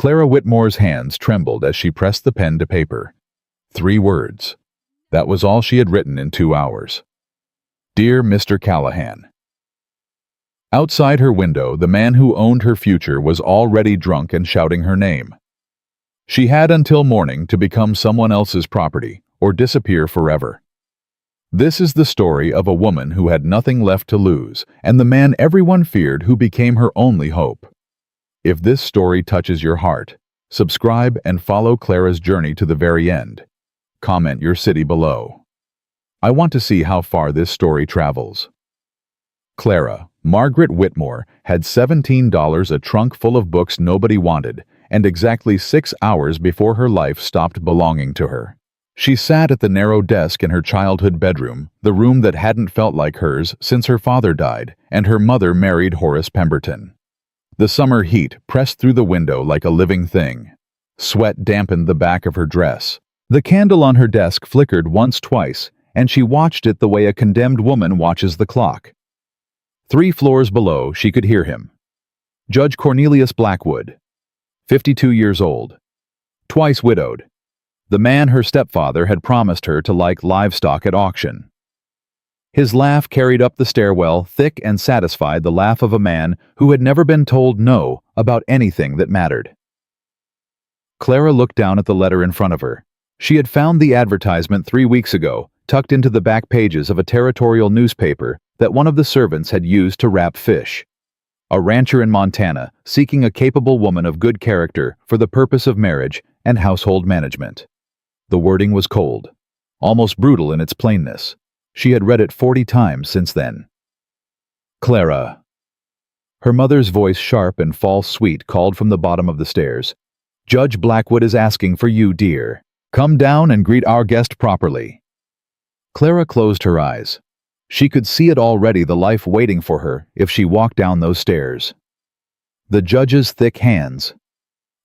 Clara Whitmore's hands trembled as she pressed the pen to paper. 3 words. That was all she had written in 2 hours. Dear Mr. Callahan. Outside her window, the man who owned her future was already drunk and shouting her name. She had until morning to become someone else's property or disappear forever. This is the story of a woman who had nothing left to lose and the man everyone feared who became her only hope. If this story touches your heart, subscribe and follow Clara's journey to the very end. Comment your city below. I want to see how far this story travels. Clara, Margaret Whitmore, had $17, a trunk full of books nobody wanted, and exactly 6 hours before her life stopped belonging to her. She sat at the narrow desk in her childhood bedroom, the room that hadn't felt like hers since her father died and her mother married Horace Pemberton. The summer heat pressed through the window like a living thing. Sweat dampened the back of her dress. The candle on her desk flickered once-twice, and she watched it the way a condemned woman watches the clock. 3 floors below, she could hear him. Judge Cornelius Blackwood, 52 years old, twice widowed, the man her stepfather had promised her to like livestock at auction. His laugh carried up the stairwell, thick and satisfied, the laugh of a man who had never been told no about anything that mattered. Clara looked down at the letter in front of her. She had found the advertisement 3 weeks ago, tucked into the back pages of a territorial newspaper that one of the servants had used to wrap fish. A rancher in Montana seeking a capable woman of good character for the purpose of marriage and household management. The wording was cold, almost brutal in its plainness. She had read it 40 times since then. Clara. Her mother's voice, sharp and false sweet, called from the bottom of the stairs. Judge Blackwood is asking for you, dear. Come down and greet our guest properly. Clara closed her eyes. She could see it already, the life waiting for her if she walked down those stairs. The judge's thick hands.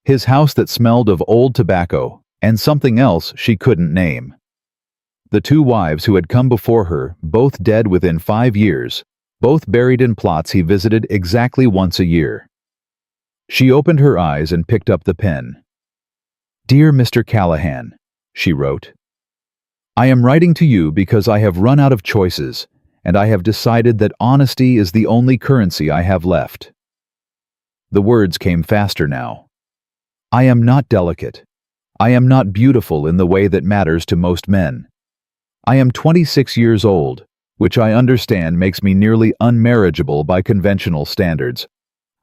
His house that smelled of old tobacco and something else she couldn't name. The 2 wives who had come before her, both dead within 5 years, both buried in plots he visited exactly once a year. She opened her eyes and picked up the pen. Dear Mr. Callahan, she wrote. I am writing to you because I have run out of choices, and I have decided that honesty is the only currency I have left. The words came faster now. I am not delicate. I am not beautiful in the way that matters to most men. I am 26 years old, which I understand makes me nearly unmarriageable by conventional standards.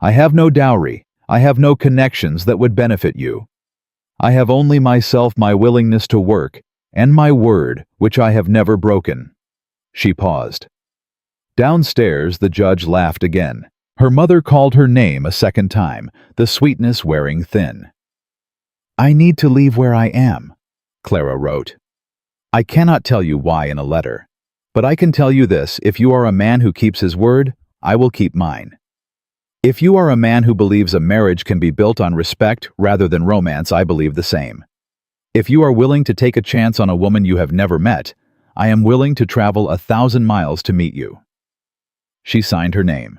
I have no dowry. I have no connections that would benefit you. I have only myself, my willingness to work, and my word, which I have never broken. She paused. Downstairs, the judge laughed again. Her mother called her name a second time, the sweetness wearing thin. I need to leave where I am, Clara wrote. I cannot tell you why in a letter, but I can tell you this: if you are a man who keeps his word, I will keep mine. If you are a man who believes a marriage can be built on respect rather than romance, I believe the same. If you are willing to take a chance on a woman you have never met, I am willing to travel 1,000 miles to meet you. She signed her name.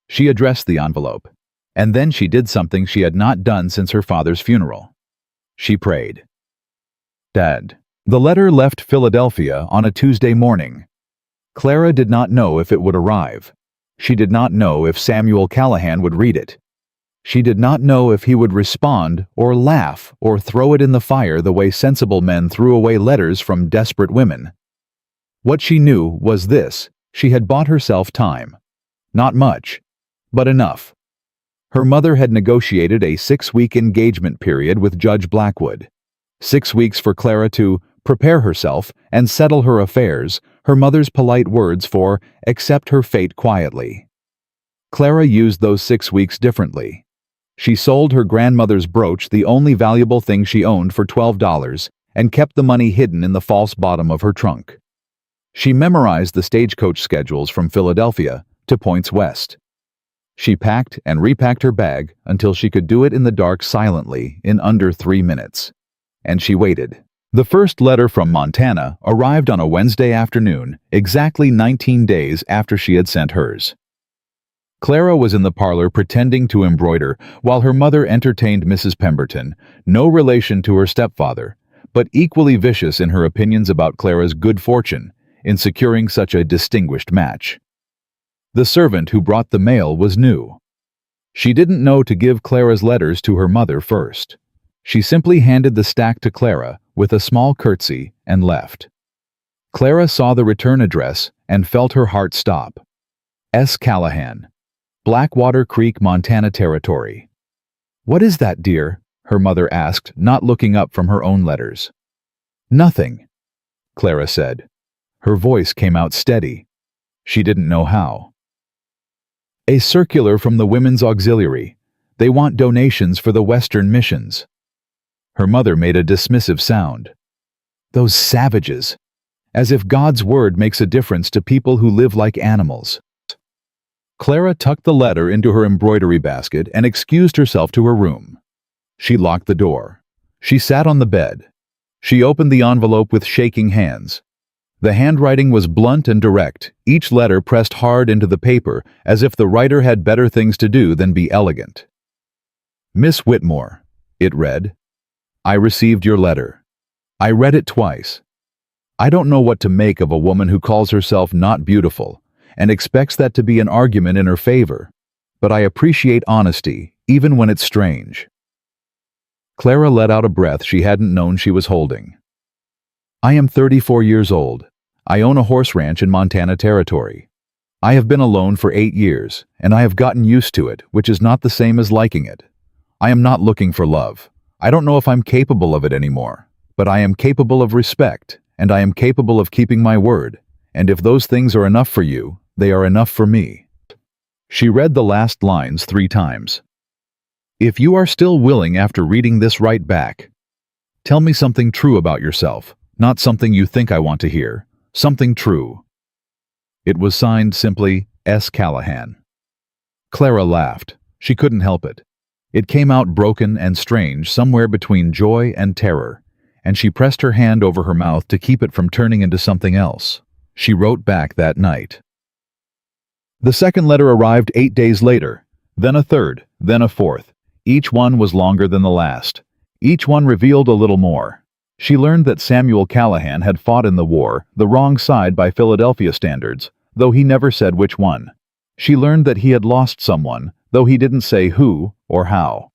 She addressed the envelope, and then she did something she had not done since her father's funeral. She prayed. Dad. The letter left Philadelphia on a Tuesday morning. Clara did not know if it would arrive. She did not know if Samuel Callahan would read it. She did not know if he would respond or laugh or throw it in the fire the way sensible men threw away letters from desperate women. What she knew was this: she had bought herself time. Not much, but enough. Her mother had negotiated a 6-week engagement period with Judge Blackwood. 6 weeks for Clara to prepare herself and settle her affairs, her mother's polite words for accept her fate quietly. Clara used those 6 weeks differently. She sold her grandmother's brooch, the only valuable thing she owned, for $12, and kept the money hidden in the false bottom of her trunk. She memorized the stagecoach schedules from Philadelphia to points west. She packed and repacked her bag until she could do it in the dark silently in under 3 minutes. And she waited. The first letter from Montana arrived on a Wednesday afternoon, exactly 19 days after she had sent hers. Clara was in the parlor pretending to embroider while her mother entertained Mrs. Pemberton, no relation to her stepfather, but equally vicious in her opinions about Clara's good fortune in securing such a distinguished match. The servant who brought the mail was new. She didn't know to give Clara's letters to her mother first. She simply handed the stack to Clara with a small curtsy and left. Clara saw the return address and felt her heart stop. S. Callahan, Blackwater Creek, Montana Territory. "What is that, dear?" her mother asked, not looking up from her own letters. "Nothing," Clara said. Her voice came out steady. She didn't know how. "A circular from the Women's Auxiliary. They want donations for the Western missions." Her mother made a dismissive sound. "Those savages! As if God's word makes a difference to people who live like animals." Clara tucked the letter into her embroidery basket and excused herself to her room. She locked the door. She sat on the bed. She opened the envelope with shaking hands. The handwriting was blunt and direct, each letter pressed hard into the paper as if the writer had better things to do than be elegant. "Miss Whitmore," it read, "I received your letter. I read it twice. I don't know what to make of a woman who calls herself not beautiful and expects that to be an argument in her favor, but I appreciate honesty, even when it's strange." Clara let out a breath she hadn't known she was holding. "I am 34 years old. I own a horse ranch in Montana Territory. I have been alone for 8 years, and I have gotten used to it, which is not the same as liking it. I am not looking for love. I don't know if I'm capable of it anymore, but I am capable of respect, and I am capable of keeping my word, and if those things are enough for you, they are enough for me." She read the last lines 3 times. "If you are still willing after reading this, write back. Tell me something true about yourself, not something you think I want to hear. Something true." It was signed simply S. Callahan. Clara laughed. She couldn't help it. It came out broken and strange, somewhere between joy and terror, and she pressed her hand over her mouth to keep it from turning into something else. She wrote back that night. The second letter arrived 8 days later, then a third, then a fourth. Each one was longer than the last. Each one revealed a little more. She learned that Samuel Callahan had fought in the war, the wrong side by Philadelphia standards, though he never said which one. She learned that he had lost someone, though he didn't say who or how.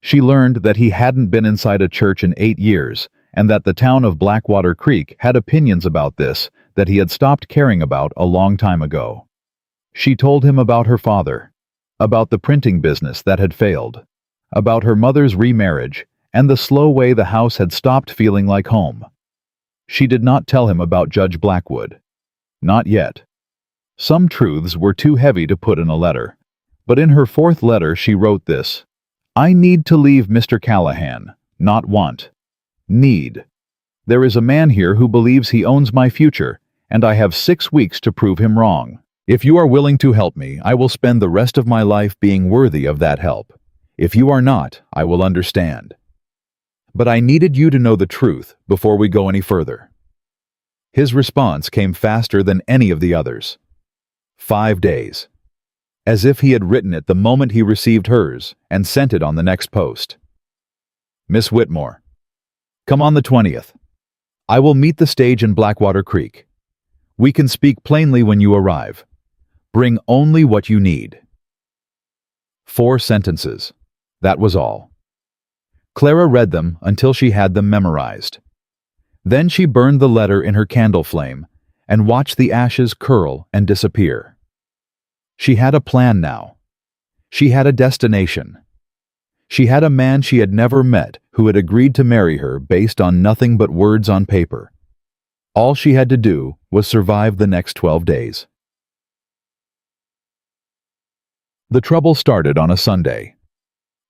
She learned that he hadn't been inside a church in 8 years, and that the town of Blackwater Creek had opinions about this that he had stopped caring about a long time ago. She told him about her father, about the printing business that had failed, about her mother's remarriage, and the slow way the house had stopped feeling like home. She did not tell him about Judge Blackwood. Not yet. Some truths were too heavy to put in a letter. But in her fourth letter she wrote this: "I need to leave Mr. Callahan, not want. Need. There is a man here who believes he owns my future, and I have 6 weeks to prove him wrong. If you are willing to help me, I will spend the rest of my life being worthy of that help. If you are not, I will understand. But I needed you to know the truth before we go any further." His response came faster than any of the others. 5 days. As if he had written it the moment he received hers and sent it on the next post. "Miss Whitmore, come on the 20th. I will meet the stage in Blackwater Creek. We can speak plainly when you arrive. Bring only what you need." 4 sentences. That was all. Clara read them until she had them memorized. Then she burned the letter in her candle flame and watched the ashes curl and disappear. She had a plan now. She had a destination. She had a man she had never met who had agreed to marry her based on nothing but words on paper. All she had to do was survive the next 12 days. The trouble started on a Sunday.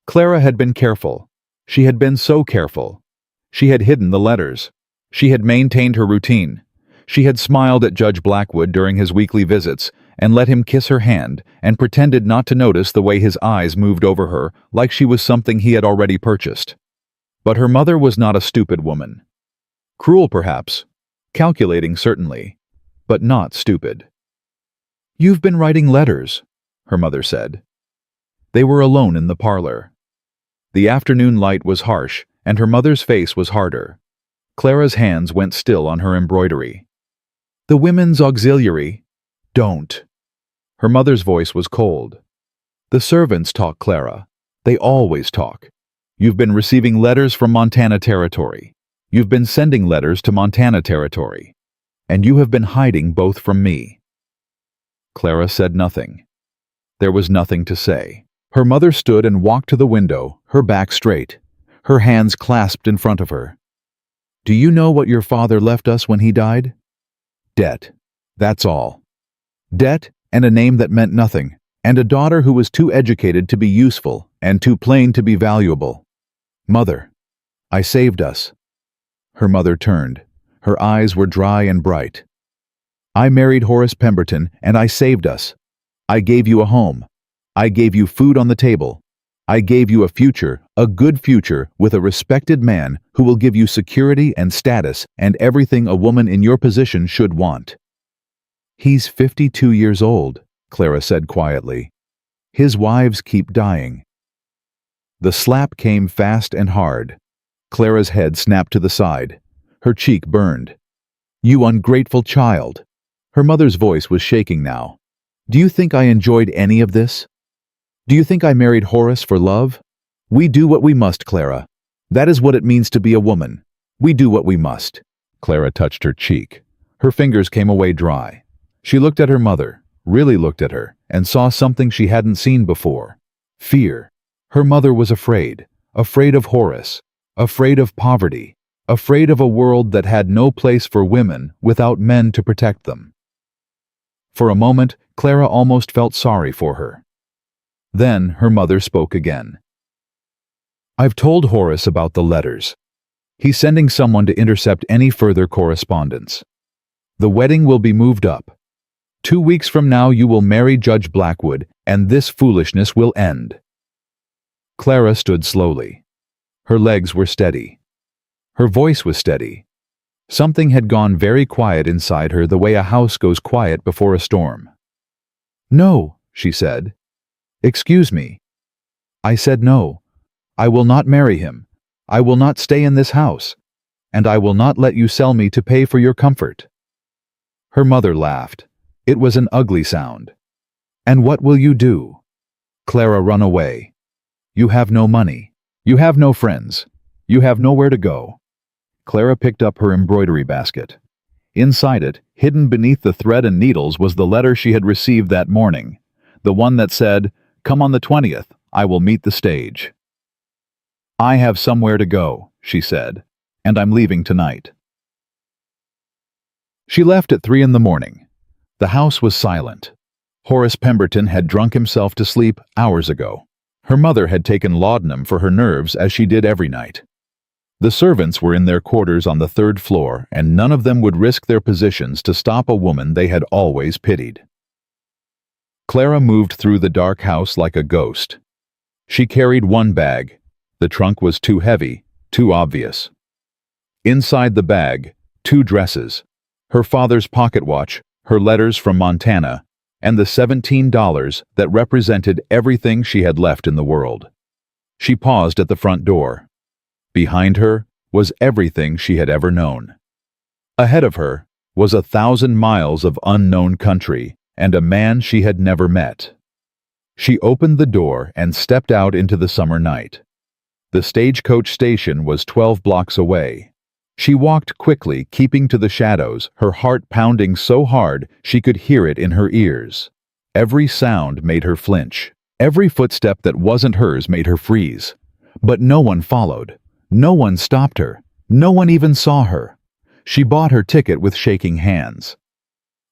Clara had been careful. She had been so careful. She had hidden the letters. She had maintained her routine. She had smiled at Judge Blackwood during his weekly visits and let him kiss her hand and pretended not to notice the way his eyes moved over her like she was something he had already purchased. But her mother was not a stupid woman. Cruel, perhaps. Calculating, certainly. But not stupid. "You've been writing letters," her mother said. They were alone in the parlor. The afternoon light was harsh, and her mother's face was harder. Clara's hands went still on her embroidery. "The women's auxiliary." "Don't." Her mother's voice was cold. "The servants talk, Clara. They always talk. You've been receiving letters from Montana Territory. You've been sending letters to Montana Territory. And you have been hiding both from me." Clara said nothing. There was nothing to say. Her mother stood and walked to the window, her back straight, her hands clasped in front of her. "Do you know what your father left us when he died? Debt. That's all. Debt and a name that meant nothing, and a daughter who was too educated to be useful and too plain to be valuable. Mother, I saved us." Her mother turned. Her eyes were dry and bright. "I married Horace Pemberton, and I saved us. I gave you a home. I gave you food on the table. I gave you a future, a good future, with a respected man who will give you security and status and everything a woman in your position should want." "He's 52 years old," Clara said quietly. "His wives keep dying." The slap came fast and hard. Clara's head snapped to the side. Her cheek burned. "You ungrateful child." Her mother's voice was shaking now. "Do you think I enjoyed any of this? Do you think I married Horace for love? We do what we must, Clara. That is what it means to be a woman. We do what we must." Clara touched her cheek. Her fingers came away dry. She looked at her mother, really looked at her, and saw something she hadn't seen before. Fear. Her mother was afraid. Afraid of Horace. Afraid of poverty. Afraid of a world that had no place for women without men to protect them. For a moment, Clara almost felt sorry for her. Then her mother spoke again. "I've told Horace about the letters. He's sending someone to intercept any further correspondence. The wedding will be moved up. 2 weeks from now you will marry Judge Blackwood, and this foolishness will end." Clara stood slowly. Her legs were steady. Her voice was steady. Something had gone very quiet inside her, the way a house goes quiet before a storm. "No," she said. "Excuse me." "I said no. I will not marry him. I will not stay in this house. And I will not let you sell me to pay for your comfort." Her mother laughed. It was an ugly sound. "And what will you do?" "Clara, run away. You have no money. You have no friends. You have nowhere to go." Clara picked up her embroidery basket. Inside it, hidden beneath the thread and needles, was the letter she had received that morning, the one that said, "Come on the 20th, I will meet the stage." "I have somewhere to go," she said, "and I'm leaving tonight." She left at 3 in the morning. The house was silent. Horace Pemberton had drunk himself to sleep hours ago. Her mother had taken laudanum for her nerves, as she did every night. The servants were in their quarters on the 3rd floor, and none of them would risk their positions to stop a woman they had always pitied. Clara moved through the dark house like a ghost. She carried one bag. The trunk was too heavy, too obvious. Inside the bag, 2 dresses, her father's pocket watch, her letters from Montana, and the $17 that represented everything she had left in the world. She paused at the front door. Behind her was everything she had ever known. Ahead of her was 1,000 miles of unknown country and a man she had never met. She opened the door and stepped out into the summer night. The stagecoach station was 12 blocks away. She walked quickly, keeping to the shadows, her heart pounding so hard she could hear it in her ears. Every sound made her flinch. Every footstep that wasn't hers made her freeze. But no one followed. No one stopped her. No one even saw her. She bought her ticket with shaking hands.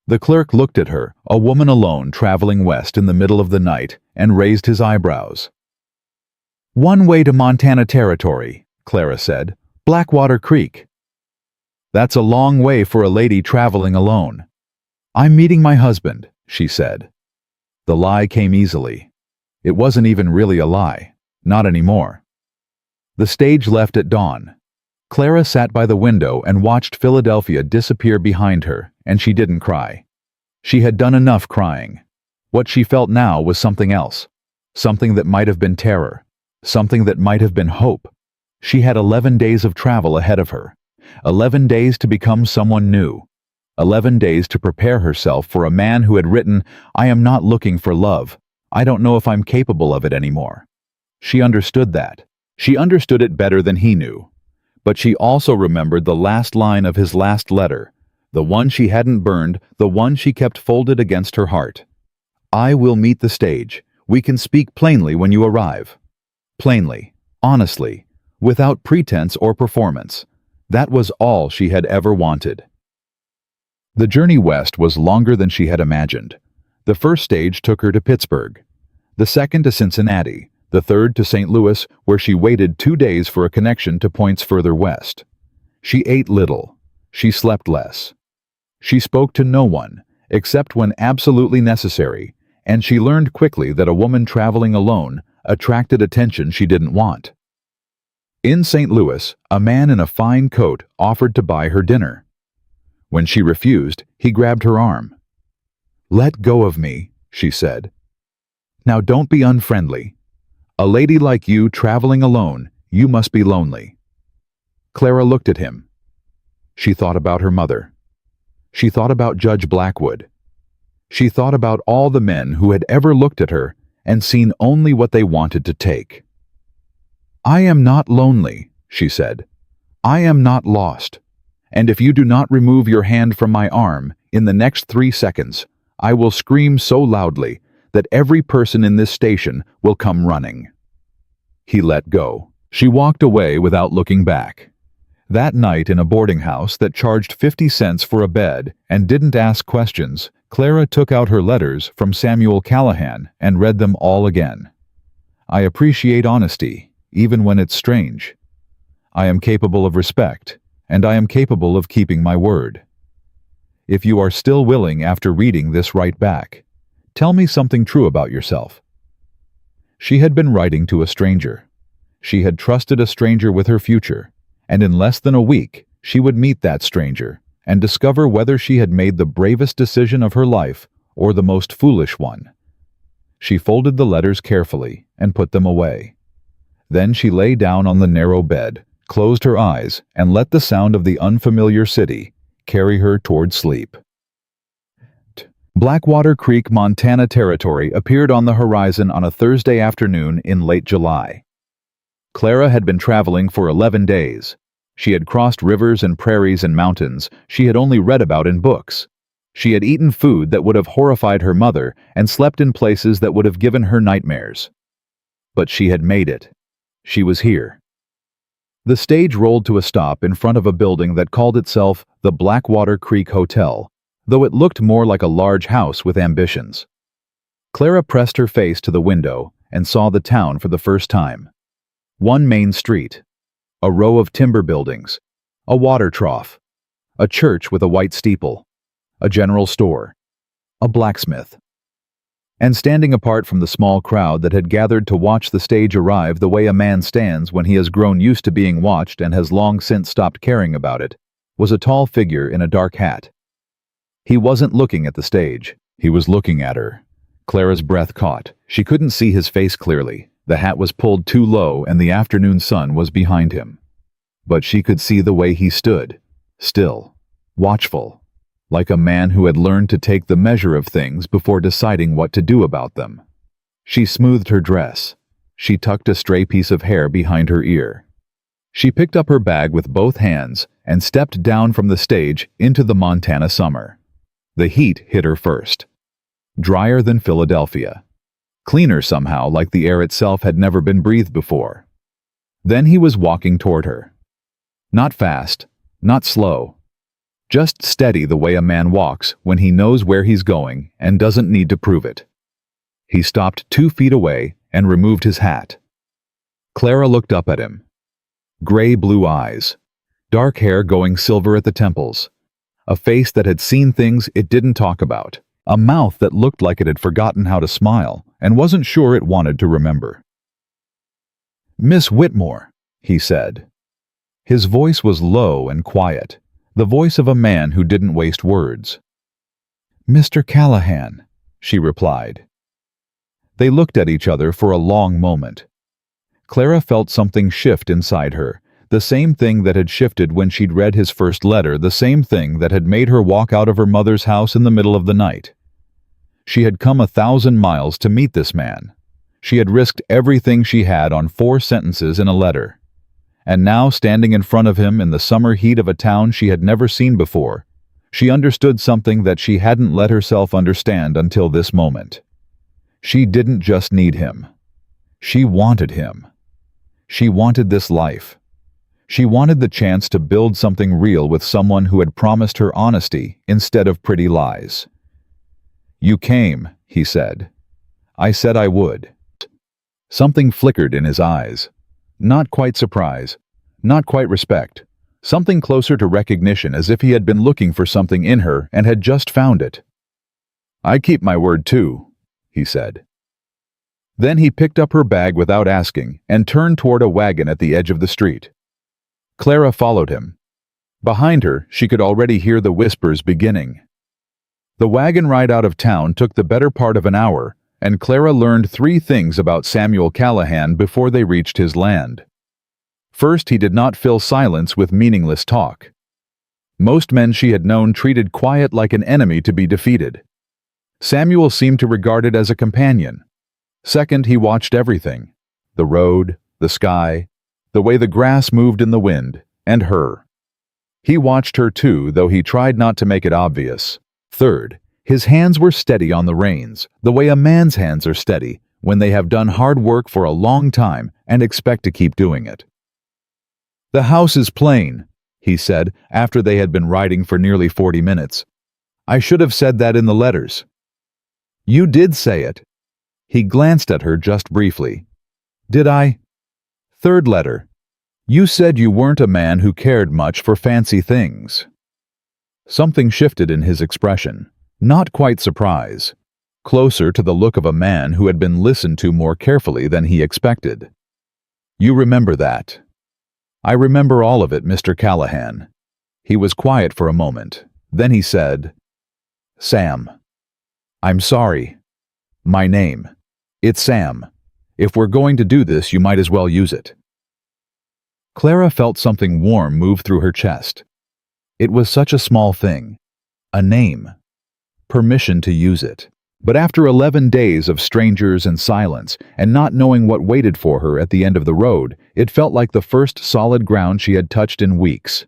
The clerk looked at her, a woman alone traveling west in the middle of the night, and raised his eyebrows. "One way to Montana Territory," Clara said. "Blackwater Creek." "That's a long way for a lady traveling alone." "I'm meeting my husband," she said. The lie came easily. It wasn't even really a lie. Not anymore. The stage left at dawn. Clara sat by the window and watched Philadelphia disappear behind her, and she didn't cry. She had done enough crying. What she felt now was something else. Something that might have been terror. Something that might have been hope. She had 11 days of travel ahead of her. 11 days to become someone new. 11 days to prepare herself for a man who had written, "I am not looking for love. I don't know if I'm capable of it anymore." She understood that. She understood it better than he knew. But she also remembered the last line of his last letter, the one she hadn't burned, the one she kept folded against her heart. "I will meet the stage. We can speak plainly when you arrive." Plainly, honestly, without pretense or performance. That was all she had ever wanted. The journey west was longer than she had imagined. The first stage took her to Pittsburgh, the second to Cincinnati, the third to St. Louis, where she waited 2 days for a connection to points further west. She ate little. She slept less. She spoke to no one, except when absolutely necessary, and she learned quickly that a woman traveling alone attracted attention she didn't want. In St. Louis, a man in a fine coat offered to buy her dinner. When she refused, he grabbed her arm. "Let go of me," she said. "Now don't be unfriendly. A lady like you traveling alone, you must be lonely." Clara looked at him. She thought about her mother. She thought about Judge Blackwood. She thought about all the men who had ever looked at her and seen only what they wanted to take. "I am not lonely," she said. "I am not lost. And if you do not remove your hand from my arm in the next 3 seconds, I will scream so loudly that every person in this station will come running." He let go. She walked away without looking back. That night in a boarding house that charged 50 cents for a bed and didn't ask questions, Clara took out her letters from Samuel Callahan and read them all again. "I appreciate honesty, even when it's strange. I am capable of respect, and I am capable of keeping my word. If you are still willing after reading this, write back. Tell me something true about yourself." She had been writing to a stranger. She had trusted a stranger with her future, and in less than a week, she would meet that stranger and discover whether she had made the bravest decision of her life or the most foolish one. She folded the letters carefully and put them away. Then she lay down on the narrow bed, closed her eyes, and let the sound of the unfamiliar city carry her toward sleep. Blackwater Creek, Montana territory appeared on the horizon on a Thursday afternoon in late July. Clara had been traveling for 11 days. She had crossed rivers and prairies and mountains she had only read about in books. She had eaten food that would have horrified her mother and slept in places that would have given her nightmares. But she had made it. She was here. The stage rolled to a stop in front of a building that called itself the Blackwater Creek Hotel, though it looked more like a large house with ambitions. Clara pressed her face to the window and saw the town for the first time. One main street, a row of timber buildings, a water trough, a church with a white steeple, a general store, a blacksmith. And standing apart from the small crowd that had gathered to watch the stage arrive the way a man stands when he has grown used to being watched and has long since stopped caring about it, was a tall figure in a dark hat. He wasn't looking at the stage. He was looking at her. Clara's breath caught. She couldn't see his face clearly. The hat was pulled too low and the afternoon sun was behind him. But she could see the way he stood, still, watchful, like a man who had learned to take the measure of things before deciding what to do about them. She smoothed her dress. She tucked a stray piece of hair behind her ear. She picked up her bag with both hands and stepped down from the stage into the Montana summer. The heat hit her first. Drier than Philadelphia. Cleaner somehow, like the air itself had never been breathed before. Then he was walking toward her. Not fast, not slow. Just steady the way a man walks when he knows where he's going and doesn't need to prove it. He stopped 2 feet away and removed his hat. Clara looked up at him. Gray-blue eyes. Dark hair going silver at the temples. A face that had seen things it didn't talk about. A mouth that looked like it had forgotten how to smile and wasn't sure it wanted to remember. "Miss Whitmore," he said. His voice was low and quiet, the voice of a man who didn't waste words. "Mr. Callahan," she replied. They looked at each other for a long moment. Clara felt something shift inside her, the same thing that had shifted when she'd read his first letter, the same thing that had made her walk out of her mother's house in the middle of the night. She had come 1,000 miles to meet this man. She had risked everything she had on 4 sentences in a letter. And now, standing in front of him in the summer heat of a town she had never seen before, she understood something that she hadn't let herself understand until this moment. She didn't just need him. She wanted him. She wanted this life. She wanted the chance to build something real with someone who had promised her honesty instead of pretty lies. "You came," he said. "I said I would." Something flickered in his eyes. Not quite surprise, not quite respect, something closer to recognition, as if he had been looking for something in her and had just found it. "I keep my word too," he said. Then he picked up her bag without asking and turned toward a wagon at the edge of the street. Clara followed him. Behind her, she could already hear the whispers beginning. The wagon ride out of town took the better part of an hour, and Clara learned 3 things about Samuel Callahan before they reached his land. First, he did not fill silence with meaningless talk. Most men she had known treated quiet like an enemy to be defeated. Samuel seemed to regard it as a companion. Second, he watched everything: the road, the sky, the way the grass moved in the wind, and her. He watched her too, though he tried not to make it obvious. Third, his hands were steady on the reins, the way a man's hands are steady when they have done hard work for a long time and expect to keep doing it. "The house is plain," he said after they had been riding for nearly 40 minutes. "I should have said that in the letters." "You did say it." He glanced at her just briefly. "Did I?" "Third letter. You said you weren't a man who cared much for fancy things." Something shifted in his expression. Not quite surprise. Closer to the look of a man who had been listened to more carefully than he expected. "You remember that." "I remember all of it, Mr. Callahan." He was quiet for a moment. Then he said, "Sam. I'm sorry. My name. It's Sam. If we're going to do this, you might as well use it." Clara felt something warm move through her chest. It was such a small thing. A name. Permission to use it. But after 11 days of strangers and silence, and not knowing what waited for her at the end of the road, it felt like the first solid ground she had touched in weeks.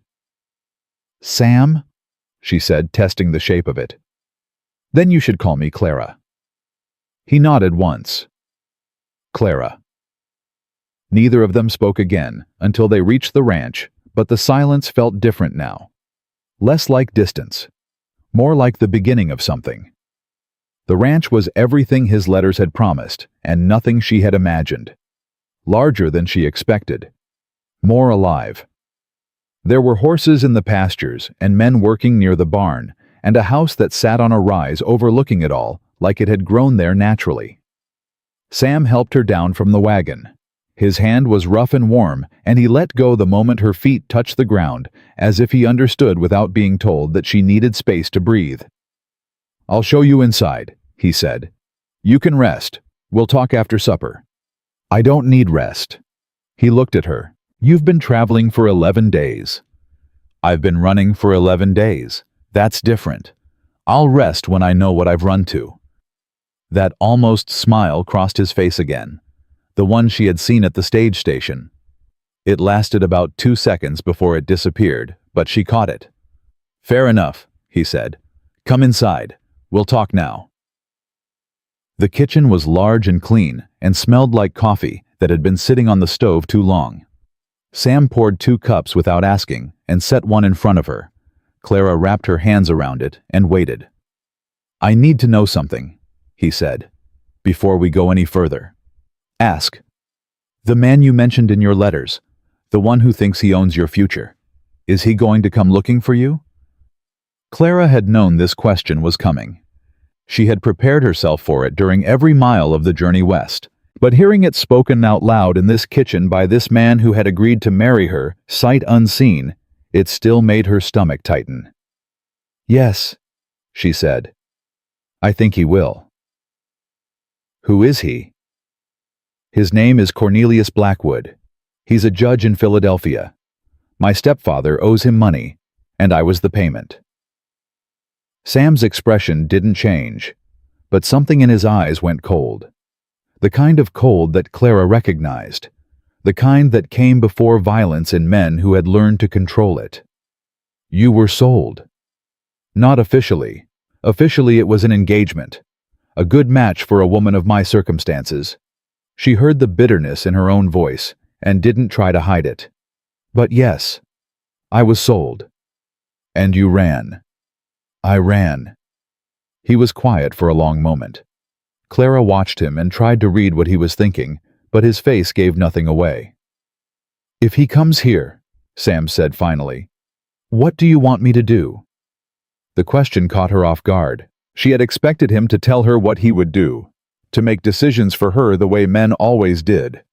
"Sam?" she said, testing the shape of it. "Then you should call me Clara." He nodded once. "Clara." Neither of them spoke again until they reached the ranch, but the silence felt different now. Less like distance. More like the beginning of something. The ranch was everything his letters had promised, and nothing she had imagined. Larger than she expected. More alive. There were horses in the pastures, and men working near the barn, and a house that sat on a rise overlooking it all, like it had grown there naturally. Sam helped her down from the wagon. His hand was rough and warm, and he let go the moment her feet touched the ground, as if he understood without being told that she needed space to breathe. "I'll show you inside," he said. "You can rest. We'll talk after supper." "I don't need rest." He looked at her. "You've been traveling for 11 days. I've been running for 11 days. That's different. I'll rest when I know what I've run to." That almost smile crossed his face again. The one she had seen at the stage station. It lasted about 2 seconds before it disappeared, but she caught it. "Fair enough," he said. "Come inside. We'll talk now." The kitchen was large and clean, and smelled like coffee that had been sitting on the stove too long. Sam poured 2 cups without asking, and set one in front of her. Clara wrapped her hands around it and waited. "I need to know something," he said, "before we go any further." "Ask." "The man you mentioned in your letters, the one who thinks he owns your future, is he going to come looking for you?" Clara had known this question was coming. She had prepared herself for it during every mile of the journey west, but hearing it spoken out loud in this kitchen by this man who had agreed to marry her, sight unseen, it still made her stomach tighten. "Yes," she said. "I think he will." Who is he? His name is Cornelius Blackwood. He's a judge in Philadelphia. My stepfather owes him money, and I was the payment. Sam's expression didn't change, but something in his eyes went cold. The kind of cold that Clara recognized, the kind that came before violence in men who had learned to control it. You were sold. Not officially. Officially it was an engagement. A good match for a woman of my circumstances. She heard the bitterness in her own voice and didn't try to hide it. But yes, I was sold. And you ran. I ran. He was quiet for a long moment. Clara watched him and tried to read what he was thinking, but his face gave nothing away. If he comes here, Sam said finally, what do you want me to do? The question caught her off guard. She had expected him to tell her what he would do, to make decisions for her the way men always did.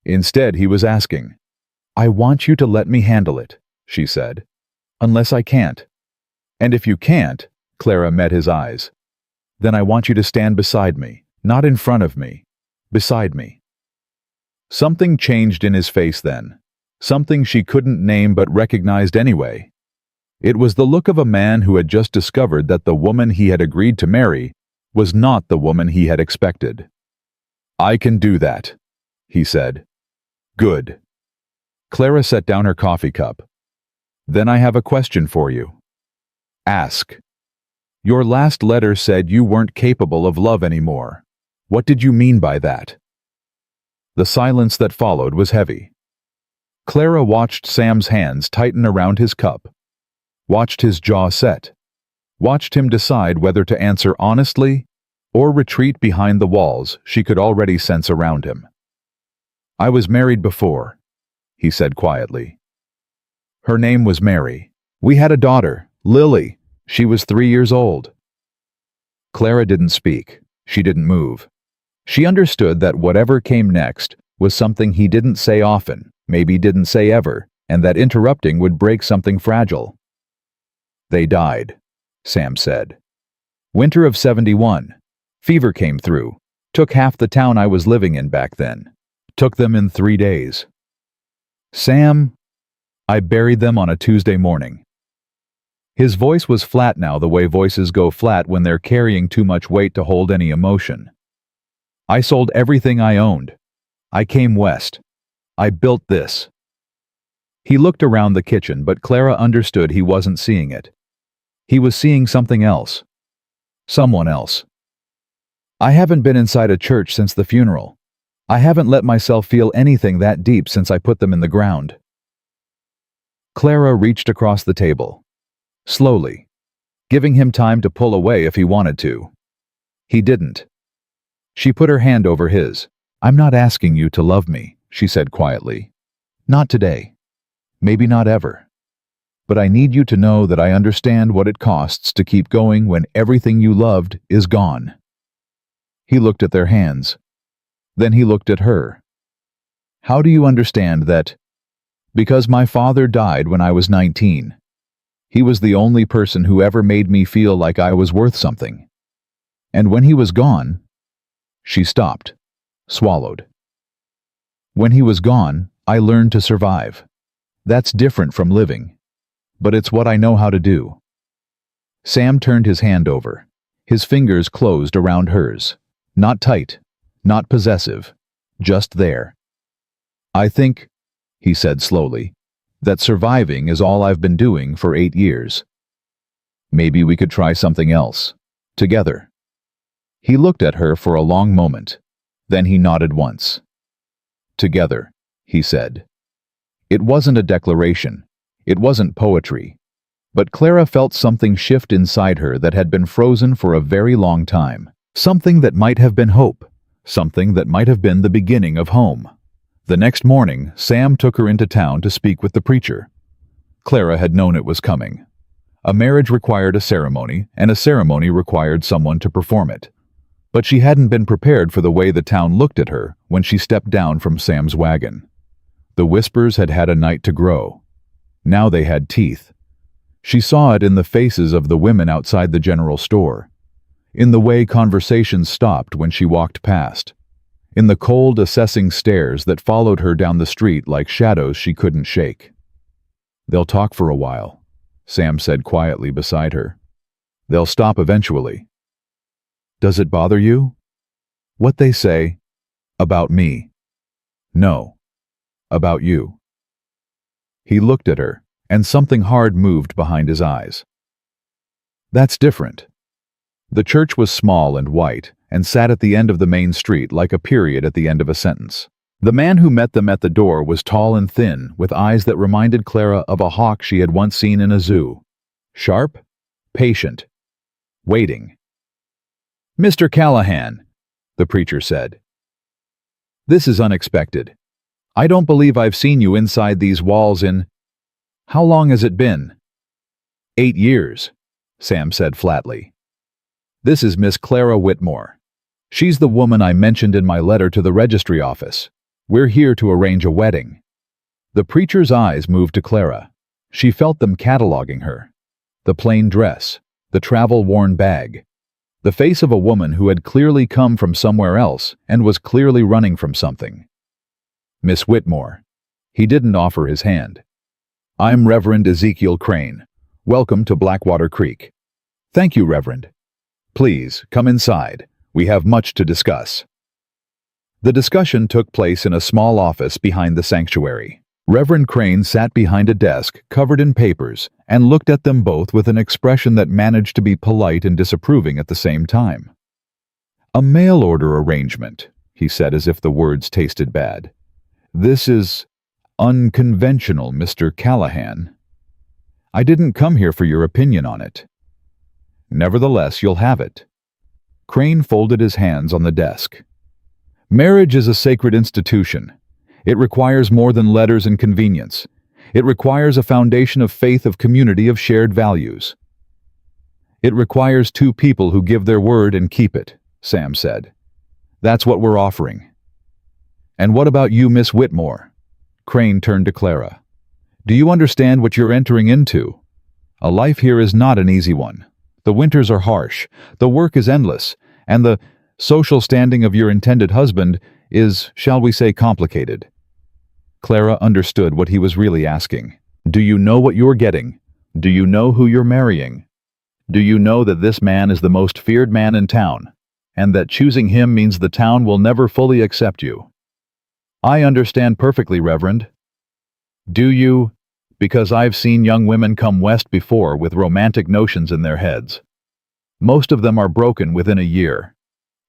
Instead, he was asking, I want you to let me handle it, she said. Unless I can't. And if you can't, Clara met his eyes, then I want you to stand beside me, not in front of me, beside me. Something changed in his face then, something she couldn't name but recognized anyway. It was the look of a man who had just discovered that the woman he had agreed to marry was not the woman he had expected. I can do that, he said. Good. Clara set down her coffee cup. Then I have a question for you. Ask. Your last letter said you weren't capable of love anymore. What did you mean by that? The silence that followed was heavy. Clara watched Sam's hands tighten around his cup, watched his jaw set, watched him decide whether to answer honestly or retreat behind the walls she could already sense around him. I was married before, he said quietly. Her name was Mary. We had a daughter, Lily. She was 3 years old. Clara didn't speak. She didn't move. She understood that whatever came next was something he didn't say often, maybe didn't say ever, and that interrupting would break something fragile. They died, Sam said. Winter of '71. Fever came through, took half the town I was living in back then. Took them in 3 days. Sam, I buried them on a Tuesday morning. His voice was flat now, the way voices go flat when they're carrying too much weight to hold any emotion. I sold everything I owned. I came west. I built this. He looked around the kitchen, but Clara understood he wasn't seeing it. He was seeing something else. Someone else. I haven't been inside a church since the funeral. I haven't let myself feel anything that deep since I put them in the ground. Clara reached across the table. Slowly, giving him time to pull away if he wanted to. He didn't. She put her hand over his. I'm not asking you to love me, she said quietly. Not today. Maybe not ever. But I need you to know that I understand what it costs to keep going when everything you loved is gone. He looked at their hands. Then he looked at her. How do you understand that? Because my father died when I was 19. He was the only person who ever made me feel like I was worth something. And when he was gone, she stopped, swallowed. When he was gone, I learned to survive. That's different from living. But it's what I know how to do. Sam turned his hand over. His fingers closed around hers. Not tight, not possessive, just there. I think, he said slowly, that surviving is all I've been doing for 8 years. Maybe we could try something else, together. He looked at her for a long moment. Then he nodded once. Together, he said. It wasn't a declaration. It wasn't poetry. But Clara felt something shift inside her that had been frozen for a very long time. Something that might have been hope. Something that might have been the beginning of home. The next morning, Sam took her into town to speak with the preacher. Clara had known it was coming. A marriage required a ceremony, and a ceremony required someone to perform it. But she hadn't been prepared for the way the town looked at her when she stepped down from Sam's wagon. The whispers had had a night to grow. Now they had teeth. She saw it in the faces of the women outside the general store. in the way conversations stopped when she walked past, in the cold, assessing stares that followed her down the street like shadows she couldn't shake. "They'll talk for a while," Sam said quietly beside her. "They'll stop eventually." "Does it bother you?" "What they say?" "About me." "No. About you." He looked at her, and something hard moved behind his eyes. "That's different." The church was small and white, and sat at the end of the main street like a period at the end of a sentence. The man who met them at the door was tall and thin, with eyes that reminded Clara of a hawk she had once seen in a zoo. Sharp, patient, waiting. "Mr. Callahan," the preacher said. "This is unexpected. I don't believe I've seen you inside these walls in... How long has it been?" 8 years, Sam said flatly. "This is Miss Clara Whitmore. She's the woman I mentioned in my letter to the registry office. We're here to arrange a wedding." The preacher's eyes moved to Clara. She felt them cataloging her. The plain dress, the travel-worn bag, the face of a woman who had clearly come from somewhere else and was clearly running from something. "Miss Whitmore." He didn't offer his hand. "I'm Reverend Ezekiel Crane. Welcome to Blackwater Creek." "Thank you, Reverend. Please, come inside. We have much to discuss." The discussion took place in a small office behind the sanctuary. Reverend Crane sat behind a desk covered in papers and looked at them both with an expression that managed to be polite and disapproving at the same time. "A mail order arrangement," he said as if the words tasted bad. "This is unconventional, Mr. Callahan. I didn't come here for your opinion on it. Nevertheless, you'll have it." Crane folded his hands on the desk. "Marriage is a sacred institution. It requires more than letters and convenience. It requires a foundation of faith, of community, of shared values. It requires two people who give their word and keep it," Sam said. "That's what we're offering." "And what about you, Miss Whitmore?" Crane turned to Clara. "Do you understand what you're entering into? A life here is not an easy one. The winters are harsh, the work is endless, and the social standing of your intended husband is, shall we say, complicated." Clara understood what he was really asking. "Do you know what you're getting? Do you know who you're marrying? Do you know that this man is the most feared man in town, and that choosing him means the town will never fully accept you?" "I understand perfectly, Reverend." "Do you? Because I've seen young women come west before with romantic notions in their heads. Most of them are broken within a year.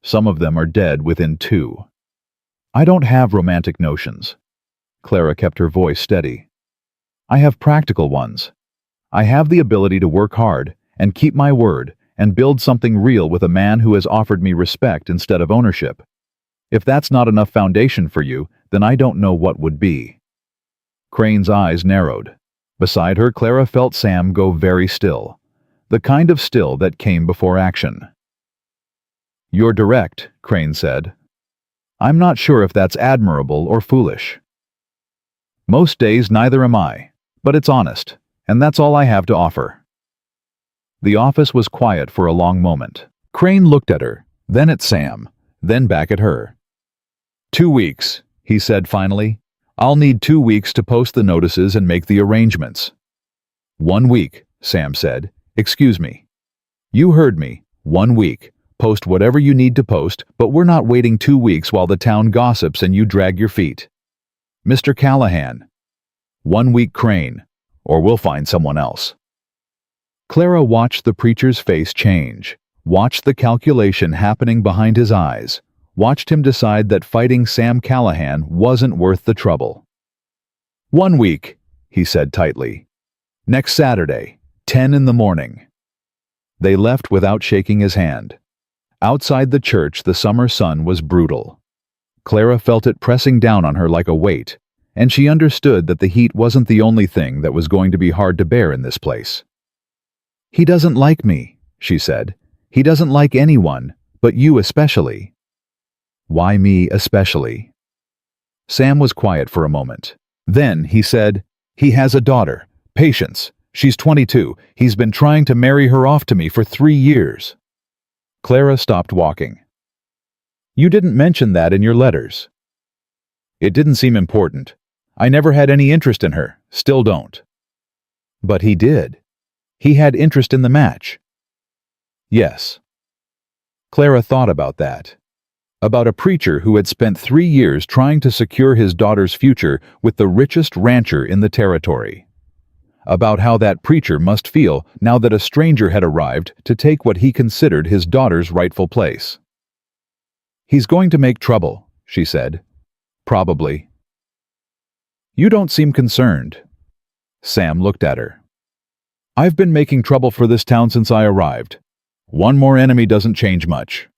Some of them are dead within 2. I don't have romantic notions." Clara kept her voice steady. "I have practical ones. I have the ability to work hard and keep my word and build something real with a man who has offered me respect instead of ownership. If that's not enough foundation for you, then I don't know what would be." Crane's eyes narrowed. Beside her, Clara felt Sam go very still, the kind of still that came before action. "You're direct," Crane said. "I'm not sure if that's admirable or foolish." "Most days neither am I, but it's honest, and that's all I have to offer." The office was quiet for a long moment. Crane looked at her, then at Sam, then back at her. 2 weeks, he said finally. "I'll need 2 weeks to post the notices and make the arrangements." 1 week, Sam said. "Excuse me." "You heard me. 1 week. Post whatever you need to post, but we're not waiting 2 weeks while the town gossips and you drag your feet." "Mr. Callahan." 1 week, Crane, or we'll find someone else." Clara watched the preacher's face change, watched the calculation happening behind his eyes, watched him decide that fighting Sam Callahan wasn't worth the trouble. 1 week, he said tightly. "Next Saturday, 10 in the morning." They left without shaking his hand. Outside the church, the summer sun was brutal. Clara felt it pressing down on her like a weight, and she understood that the heat wasn't the only thing that was going to be hard to bear in this place. "He doesn't like me," she said. "He doesn't like anyone, but you especially." "Why me especially?" Sam was quiet for a moment. Then he said, "He has a daughter, Patience. She's 22. He's been trying to marry her off to me for 3 years." Clara stopped walking. You didn't mention that in your letters. It didn't seem important. I never had any interest in her, still don't. But he did. He had interest in the match. Yes. Clara thought about that. About a preacher who had spent 3 years trying to secure his daughter's future with the richest rancher in the territory. About how that preacher must feel now that a stranger had arrived to take what he considered his daughter's rightful place. He's going to make trouble, she said. Probably. You don't seem concerned. Sam looked at her. I've been making trouble for this town since I arrived. One more enemy doesn't change much.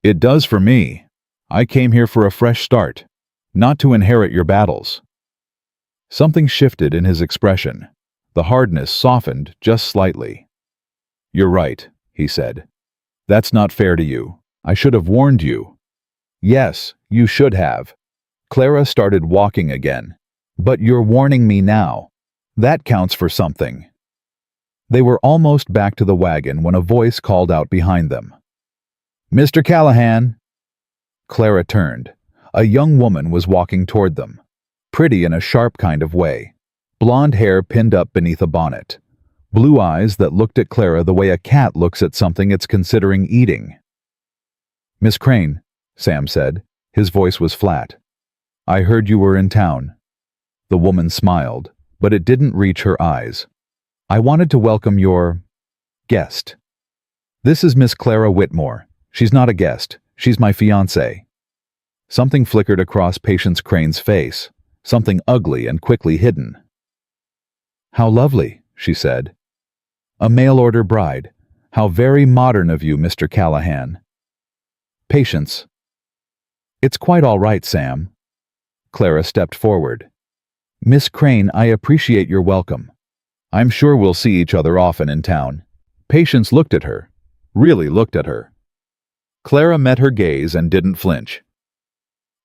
It does for me. I came here for a fresh start, not to inherit your battles. Something shifted in his expression. The hardness softened just slightly. You're right, he said. That's not fair to you. I should have warned you. Yes, you should have. Clara started walking again. But you're warning me now. That counts for something. They were almost back to the wagon when a voice called out behind them. Mr. Callahan! Clara turned. A young woman was walking toward them, pretty in a sharp kind of way, blonde hair pinned up beneath a bonnet, blue eyes that looked at Clara the way a cat looks at something it's considering eating. Miss Crane, Sam said. His voice was flat. I heard you were in town. The woman smiled, but it didn't reach her eyes. I wanted to welcome your guest. This is Miss Clara Whitmore. She's not a guest. She's my fiancée. Something flickered across Patience Crane's face, something ugly and quickly hidden. How lovely, she said. A mail-order bride. How very modern of you, Mr. Callahan. Patience. It's quite all right, Sam. Clara stepped forward. Miss Crane, I appreciate your welcome. I'm sure we'll see each other often in town. Patience looked at her, really looked at her. Clara met her gaze and didn't flinch.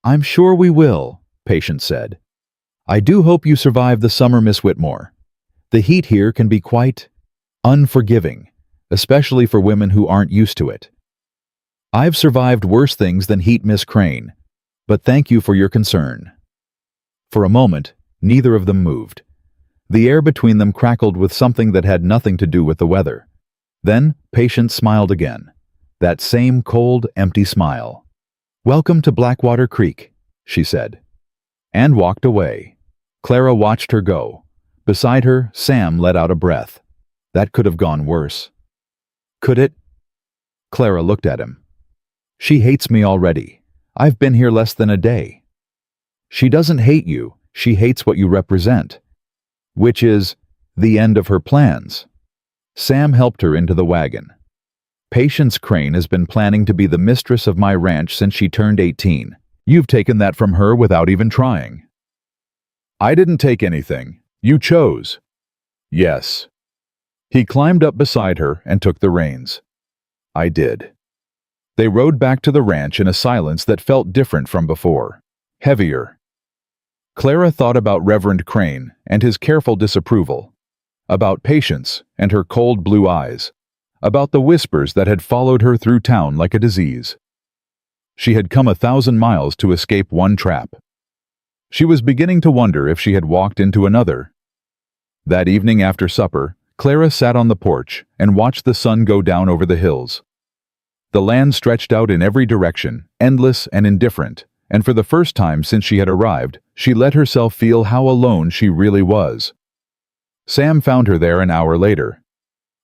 I'm sure we will, Patience said. I do hope you survive the summer, Miss Whitmore. The heat here can be quite unforgiving, especially for women who aren't used to it. I've survived worse things than heat, Miss Crane, but thank you for your concern. For a moment, neither of them moved. The air between them crackled with something that had nothing to do with the weather. Then Patience smiled again. That same cold, empty smile. Welcome to Blackwater Creek, she said, and walked away. Clara watched her go. Beside her, Sam let out a breath. That could have gone worse. Could it? Clara looked at him. She hates me already. I've been here less than a day. She doesn't hate you. She hates what you represent. Which is the end of her plans. Sam helped her into the wagon. Patience Crane has been planning to be the mistress of my ranch since she turned 18. You've taken that from her without even trying. I didn't take anything. You chose. Yes. He climbed up beside her and took the reins. I did. They rode back to the ranch in a silence that felt different from before. Heavier. Clara thought about Reverend Crane and his careful disapproval. About Patience and her cold blue eyes. About the whispers that had followed her through town like a disease. She had come 1,000 miles to escape one trap. She was beginning to wonder if she had walked into another. That evening after supper, Clara sat on the porch and watched the sun go down over the hills. The land stretched out in every direction, endless and indifferent, and for the first time since she had arrived, she let herself feel how alone she really was. Sam found her there an hour later.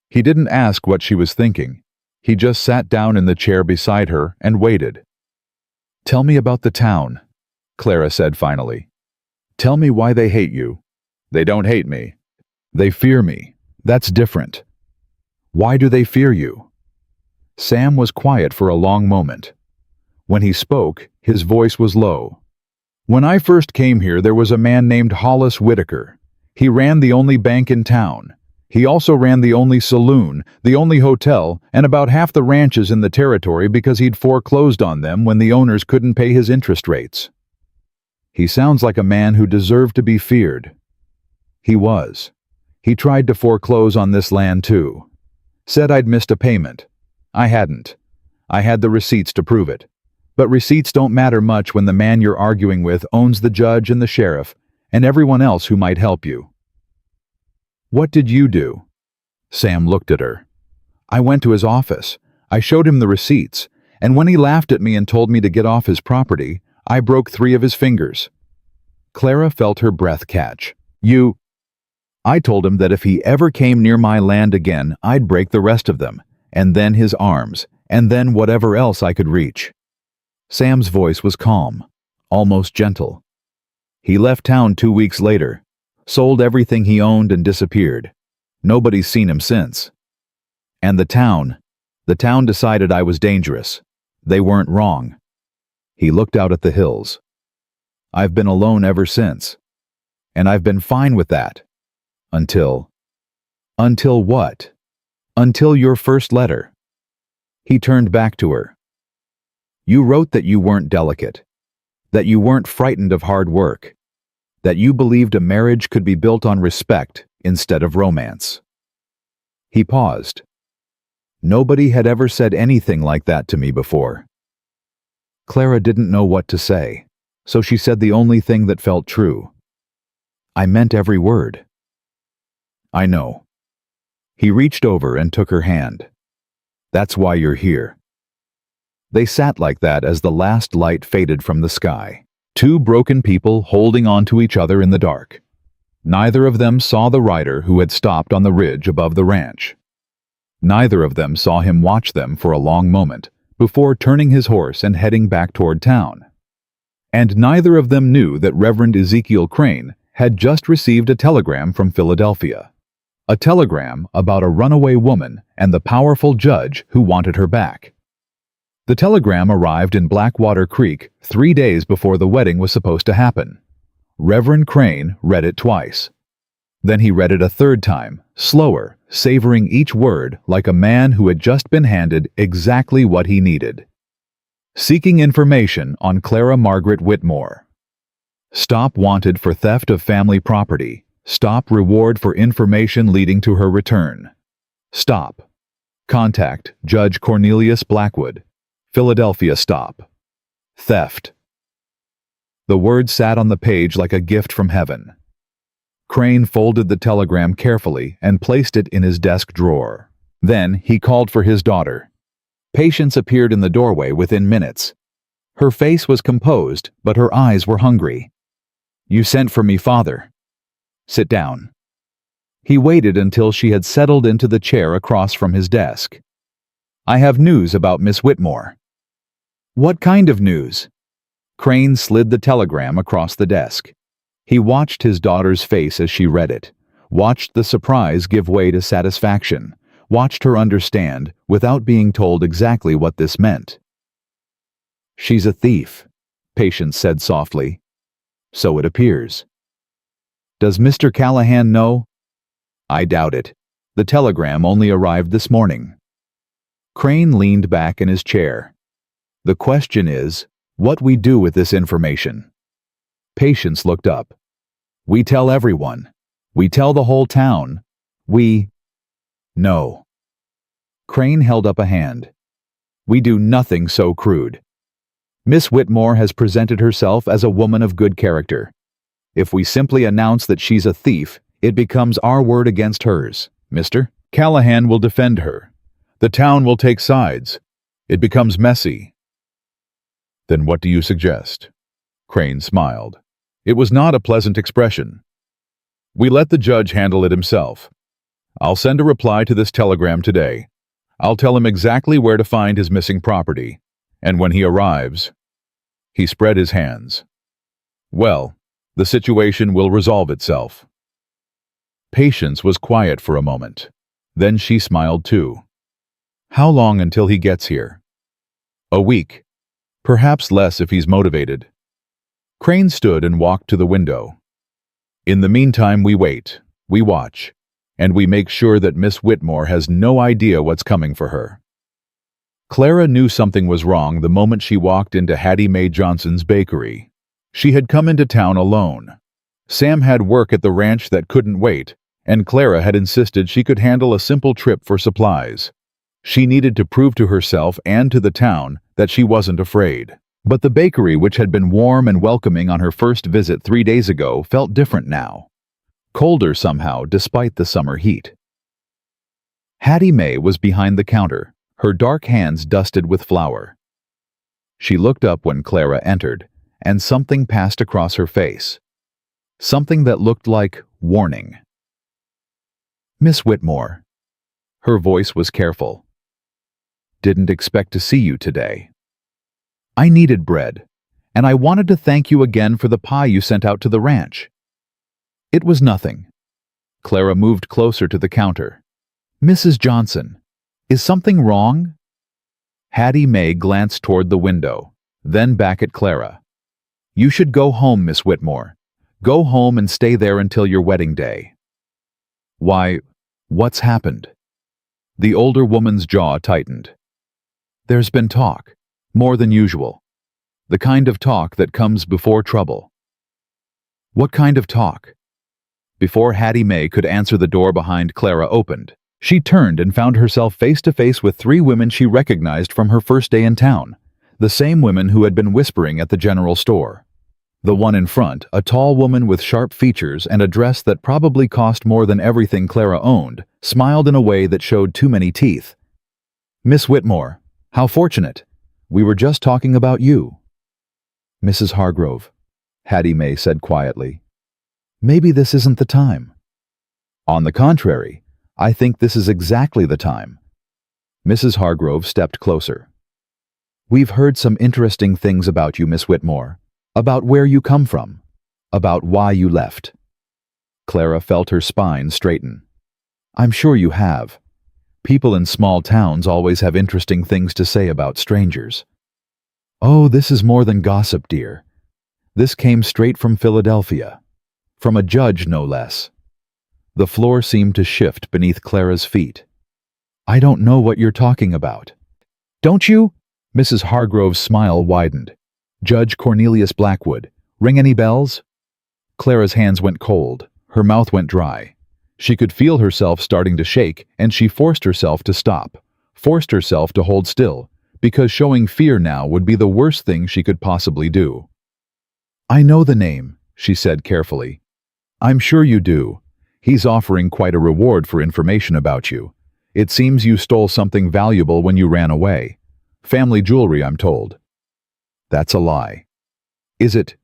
He didn't ask what she was thinking. He just sat down in the chair beside her and waited. Tell me about the town, Clara said finally. Tell me why they hate you. They don't hate me. They fear me. That's different. Why do they fear you? Sam was quiet for a long moment. When he spoke, his voice was low. When I first came here, there was a man named Hollis Whitaker. He ran the only bank in town. He also ran the only saloon, the only hotel, and about half the ranches in the territory because he'd foreclosed on them when the owners couldn't pay his interest rates. He sounds like a man who deserved to be feared. He was. He tried to foreclose on this land too. Said I'd missed a payment. I hadn't. I had the receipts to prove it. But receipts don't matter much when the man you're arguing with owns the judge and the sheriff and everyone else who might help you. What did you do? Sam looked at her. I went to his office. I showed him the receipts, and when he laughed at me and told me to get off his property, I broke 3 of his fingers. Clara felt her breath catch. I told him that if he ever came near my land again, I'd break the rest of them, and then his arms, and then whatever else I could reach. Sam's voice was calm, almost gentle. He left town 2 weeks later, sold everything he owned and disappeared. Nobody's seen him since. And the town decided I was dangerous. They weren't wrong. He looked out at the hills. I've been alone ever since. And I've been fine with that. Until what? Until your first letter. He turned back to her. You wrote that you weren't delicate, that you weren't frightened of hard work, that you believed a marriage could be built on respect instead of romance. He paused. Nobody had ever said anything like that to me before. Clara didn't know what to say, so she said the only thing that felt true. I meant every word. I know. He reached over and took her hand. That's why you're here. They sat like that as the last light faded from the sky. 2 broken people holding on to each other in the dark. Neither of them saw the rider who had stopped on the ridge above the ranch. Neither of them saw him watch them for a long moment before turning his horse and heading back toward town. And neither of them knew that Reverend Ezekiel Crane had just received a telegram from Philadelphia. A telegram about a runaway woman and the powerful judge who wanted her back. The telegram arrived in Blackwater Creek 3 days before the wedding was supposed to happen. Reverend Crane read it twice. Then he read it a 3rd time, slower, savoring each word like a man who had just been handed exactly what he needed. Seeking information on Clara Margaret Whitmore. Stop wanted for theft of family property. Stop reward for information leading to her return. Stop. Contact Judge Cornelius Blackwood. Philadelphia stop. Theft. The word sat on the page like a gift from heaven. Crane folded the telegram carefully and placed it in his desk drawer. Then he called for his daughter. Patience appeared in the doorway within minutes. Her face was composed, but her eyes were hungry. You sent for me, Father. Sit down. He waited until she had settled into the chair across from his desk. I have news about Miss Whitmore. What kind of news? Crane slid the telegram across the desk. He watched his daughter's face as she read it, watched the surprise give way to satisfaction, watched her understand without being told exactly what this meant. She's a thief, Patience said softly. So it appears. Does Mr. Callahan know? I doubt it. The telegram only arrived this morning. Crane leaned back in his chair. The question is, what we do with this information. Patience looked up. We tell everyone. We tell the whole town. No. Crane held up a hand. We do nothing so crude. Miss Whitmore has presented herself as a woman of good character. If we simply announce that she's a thief, it becomes our word against hers. Mr. Callahan will defend her. The town will take sides. It becomes messy. Then what do you suggest? Crane smiled. It was not a pleasant expression. We let the judge handle it himself. I'll send a reply to this telegram today. I'll tell him exactly where to find his missing property. And when he arrives, he spread his hands. Well, the situation will resolve itself. Patience was quiet for a moment. Then she smiled too. How long until he gets here? A week. Perhaps less if he's motivated. Crane stood and walked to the window. In the meantime, we wait, we watch, and we make sure that Miss Whitmore has no idea what's coming for her. Clara knew something was wrong the moment she walked into Hattie Mae Johnson's bakery. She had come into town alone. Sam had work at the ranch that couldn't wait, and Clara had insisted she could handle a simple trip for supplies. She needed to prove to herself and to the town that she wasn't afraid. But the bakery, which had been warm and welcoming on her first visit 3 days ago, felt different now. Colder somehow, despite the summer heat. Hattie Mae was behind the counter, her dark hands dusted with flour. She looked up when Clara entered, and something passed across her face. Something that looked like warning. "Miss Whitmore." Her voice was careful. "Didn't expect to see you today. I needed bread, and I wanted to thank you again for the pie you sent out to the ranch." It was nothing. Clara moved closer to the counter. "Mrs. Johnson, is something wrong?" Hattie Mae glanced toward the window, then back at Clara. "You should go home, Miss Whitmore. Go home and stay there until your wedding day." "Why, what's happened?" The older woman's jaw tightened. "There's been talk, more than usual. The kind of talk that comes before trouble." "What kind of talk?" Before Hattie Mae could answer, the door behind Clara opened. She turned and found herself face to face with 3 women she recognized from her first day in town, the same women who had been whispering at the general store. The one in front, a tall woman with sharp features and a dress that probably cost more than everything Clara owned, smiled in a way that showed too many teeth. "Miss Whitmore, how fortunate. We were just talking about you." "Mrs. Hargrove," Hattie Mae said quietly, "maybe this isn't the time." "On the contrary, I think this is exactly the time." Mrs. Hargrove stepped closer. "We've heard some interesting things about you, Miss Whitmore. About where you come from. About why you left." Clara felt her spine straighten. "I'm sure you have. People in small towns always have interesting things to say about strangers." "Oh, this is more than gossip, dear. This came straight from Philadelphia. From a judge, no less." The floor seemed to shift beneath Clara's feet. "I don't know what you're talking about." "Don't you?" Mrs. Hargrove's smile widened. "Judge Cornelius Blackwood. Ring any bells?" Clara's hands went cold. Her mouth went dry. She could feel herself starting to shake, and she forced herself to stop, forced herself to hold still, because showing fear now would be the worst thing she could possibly do. "I know the name," she said carefully. "I'm sure you do. He's offering quite a reward for information about you. It seems you stole something valuable when you ran away. Family jewelry, I'm told." "That's a lie." "Is it?"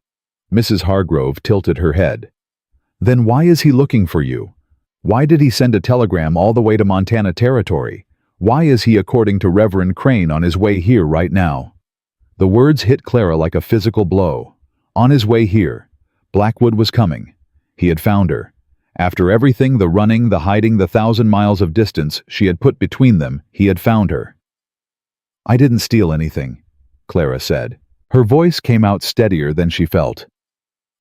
Mrs. Hargrove tilted her head. "Then why is he looking for you? Why did he send a telegram all the way to Montana Territory? Why is he, according to Reverend Crane, on his way here right now?" The words hit Clara like a physical blow. On his way here. Blackwood was coming. He had found her. After everything, the running, the hiding, the 1,000 miles of distance she had put between them, he had found her. "I didn't steal anything," Clara said. Her voice came out steadier than she felt.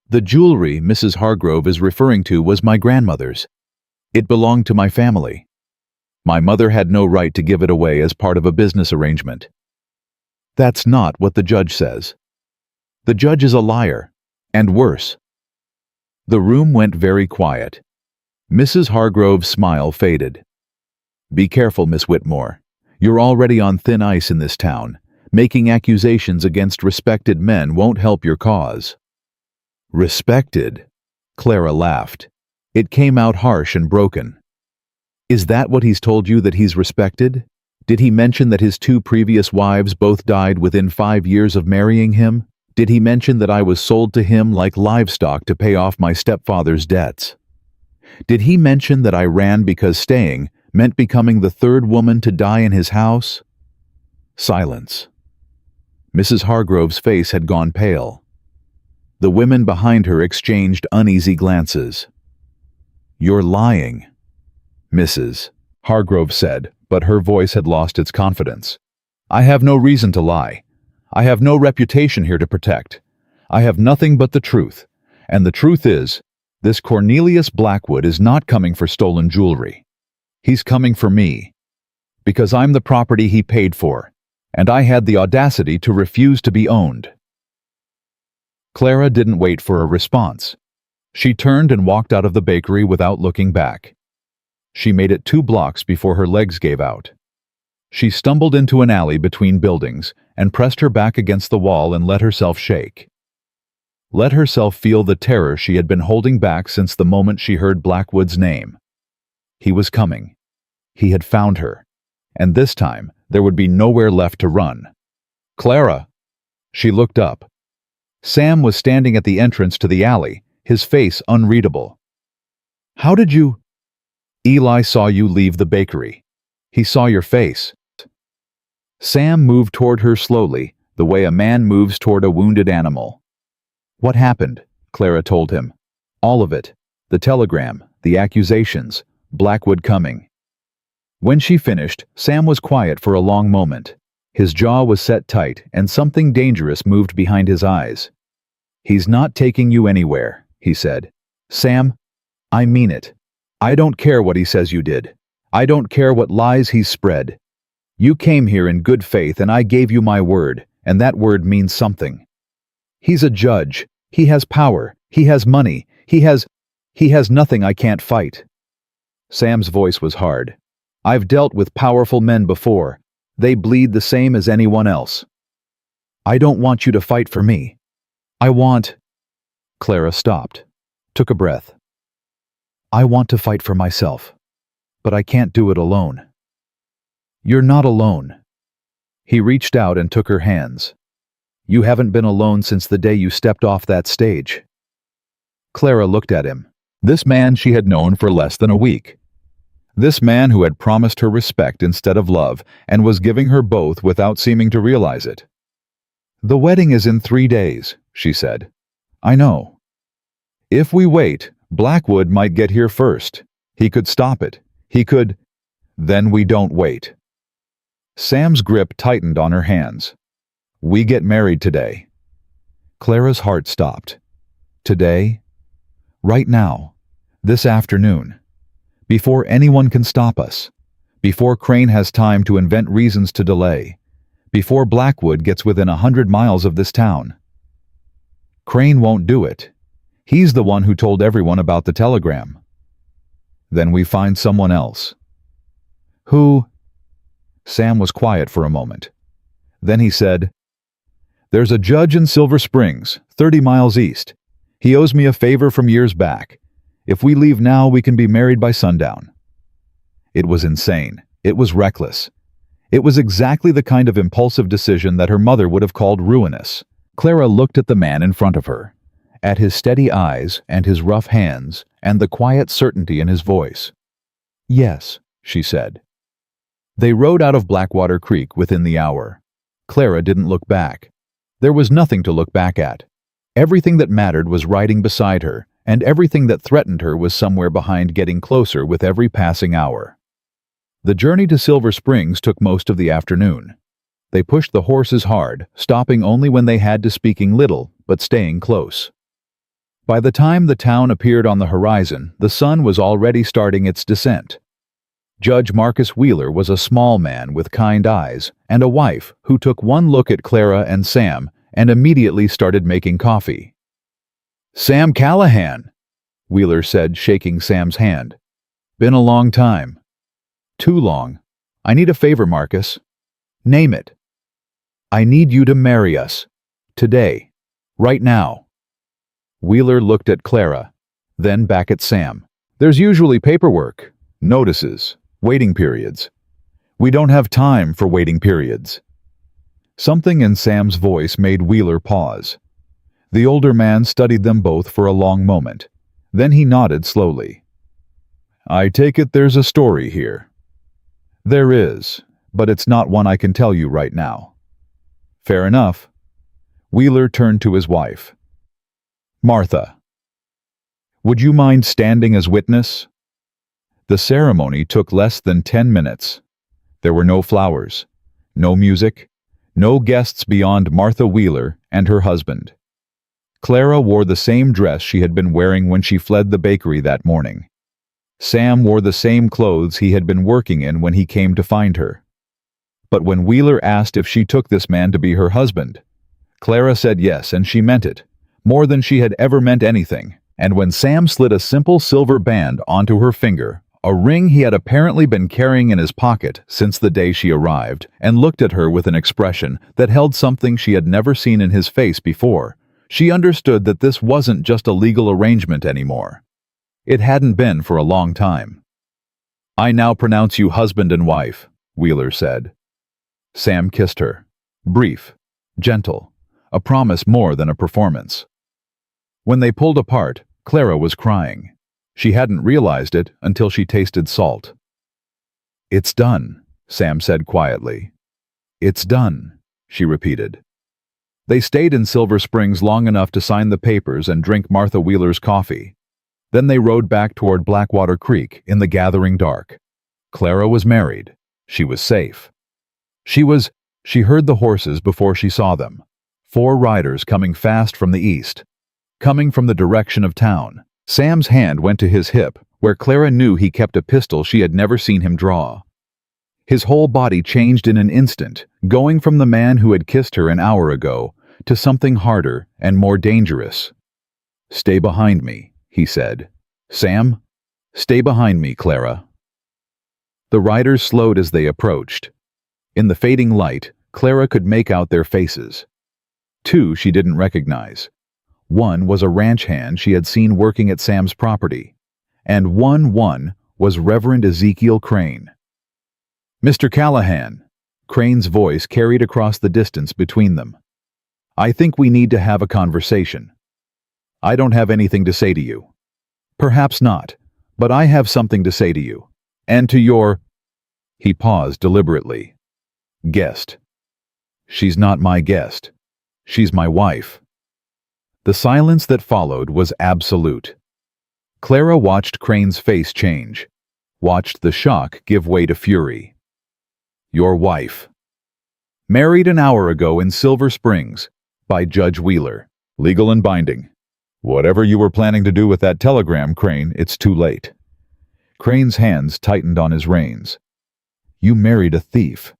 "The jewelry Mrs. Hargrove is referring to was my grandmother's. It belonged to my family. My mother had no right to give it away as part of a business arrangement." "That's not what the judge says. The judge is a liar, and worse." The room went very quiet. Mrs. Hargrove's smile faded. "Be careful, Miss Whitmore. You're already on thin ice in this town. Making accusations against respected men won't help your cause." "Respected?" Clara laughed. It came out harsh and broken. "Is that what he's told you, that he's respected? Did he mention that his 2 previous wives both died within 5 years of marrying him? Did he mention that I was sold to him like livestock to pay off my stepfather's debts? Did he mention that I ran because staying meant becoming the 3rd woman to die in his house?" Silence. Mrs. Hargrove's face had gone pale. The women behind her exchanged uneasy glances. "You're lying," Mrs. Hargrove said, but her voice had lost its confidence. "I have no reason to lie. I have no reputation here to protect. I have nothing but the truth. And the truth is, this Cornelius Blackwood is not coming for stolen jewelry. He's coming for me. Because I'm the property he paid for, and I had the audacity to refuse to be owned." Clara didn't wait for a response. She turned and walked out of the bakery without looking back. She made it 2 blocks before her legs gave out. She stumbled into an alley between buildings and pressed her back against the wall and let herself shake. Let herself feel the terror she had been holding back since the moment she heard Blackwood's name. He was coming. He had found her. And this time, there would be nowhere left to run. "Clara!" She looked up. Sam was standing at the entrance to the alley, his face unreadable. "How did you—" "Eli saw you leave the bakery. He saw your face." Sam moved toward her slowly, the way a man moves toward a wounded animal. "What happened?" Clara told him. "All of it. The telegram, the accusations, Blackwood coming." When she finished, Sam was quiet for a long moment. His jaw was set tight, and something dangerous moved behind his eyes. "He's not taking you anywhere," he said. "Sam, I mean it. I don't care what he says you did. I don't care what lies he's spread. You came here in good faith and I gave you my word, and that word means something. He's a judge. He has power. He has money. He has nothing I can't fight." Sam's voice was hard. "I've dealt with powerful men before. They bleed the same as anyone else. I don't want you to fight for me. I want—" Clara stopped, took a breath. "I want to fight for myself, but I can't do it alone." "You're not alone." He reached out and took her hands. "You haven't been alone since the day you stepped off that stage." Clara looked at him. This man she had known for less than a week. This man who had promised her respect instead of love and was giving her both without seeming to realize it. "The wedding is in 3 days," she said. "I know. If we wait, Blackwood might get here first. He could stop it. He could—" "Then we don't wait." Sam's grip tightened on her hands. "We get married today." Clara's heart stopped. Today? Right now. This afternoon. Before anyone can stop us. Before Crane has time to invent reasons to delay. Before Blackwood gets within 100 miles of this town. Crane won't do it. He's the one who told everyone about the telegram. Then we find someone else. Who? Sam was quiet for a moment. Then he said, "There's a judge in Silver Springs, 30 miles east. He owes me a favor from years back. If we leave now, we can be married by sundown." It was insane. It was reckless. It was exactly the kind of impulsive decision that her mother would have called ruinous. Clara looked at the man in front of her, at his steady eyes and his rough hands and the quiet certainty in his voice. "Yes," she said. They rode out of Blackwater Creek within the hour. Clara didn't look back. There was nothing to look back at. Everything that mattered was riding beside her, and everything that threatened her was somewhere behind, getting closer with every passing hour. The journey to Silver Springs took most of the afternoon. They pushed the horses hard, stopping only when they had to, speaking little, but staying close. By the time the town appeared on the horizon, the sun was already starting its descent. Judge Marcus Wheeler was a small man with kind eyes and a wife who took one look at Clara and Sam and immediately started making coffee. "Sam Callahan," Wheeler said, shaking Sam's hand. "Been a long time." "Too long. I need a favor, Marcus." "Name it." "I need you to marry us. Today. Right now." Wheeler looked at Clara, then back at Sam. "There's usually paperwork, notices, waiting periods. We don't have time for waiting periods." Something in Sam's voice made Wheeler pause. The older man studied them both for a long moment. Then he nodded slowly. "I take it there's a story here." "There is, but it's not one I can tell you right now." "Fair enough." Wheeler turned to his wife. "Martha, would you mind standing as witness?" The ceremony took less than 10 minutes. There were no flowers, no music, no guests beyond Martha Wheeler and her husband. Clara wore the same dress she had been wearing when she fled the bakery that morning. Sam wore the same clothes he had been working in when he came to find her. But when Wheeler asked if she took this man to be her husband, Clara said yes, and she meant it, more than she had ever meant anything. And when Sam slid a simple silver band onto her finger, a ring he had apparently been carrying in his pocket since the day she arrived, and looked at her with an expression that held something she had never seen in his face before. She understood that this wasn't just a legal arrangement anymore. It hadn't been for a long time. "I now pronounce you husband and wife," Wheeler said. Sam kissed her. Brief, gentle, a promise more than a performance. When they pulled apart, Clara was crying. She hadn't realized it until she tasted salt. "It's done," Sam said quietly. "It's done," she repeated. They stayed in Silver Springs long enough to sign the papers and drink Martha Wheeler's coffee. Then they rode back toward Blackwater Creek in the gathering dark. Clara was married. She was safe. She heard the horses before she saw them. 4 riders coming fast from the east. Coming from the direction of town. Sam's hand went to his hip, where Clara knew he kept a pistol she had never seen him draw. His whole body changed in an instant, going from the man who had kissed her an hour ago to something harder and more dangerous. "Stay behind me," he said. "Sam, stay behind me, Clara." The riders slowed as they approached. In the fading light, Clara could make out their faces. 2 she didn't recognize. One was a ranch hand she had seen working at Sam's property, and one was Reverend Ezekiel Crane. "Mr. Callahan," Crane's voice carried across the distance between them. "I think we need to have a conversation. I don't have anything to say to you. Perhaps not, but I have something to say to you. And to your—" He paused deliberately. "Guest." "She's not my guest. She's my wife." The silence that followed was absolute. Clara watched Crane's face change, watched the shock give way to fury. "Your wife. Married an hour ago in Silver Springs, by Judge Wheeler. Legal and binding. Whatever you were planning to do with that telegram, Crane, it's too late." Crane's hands tightened on his reins. "You married a thief."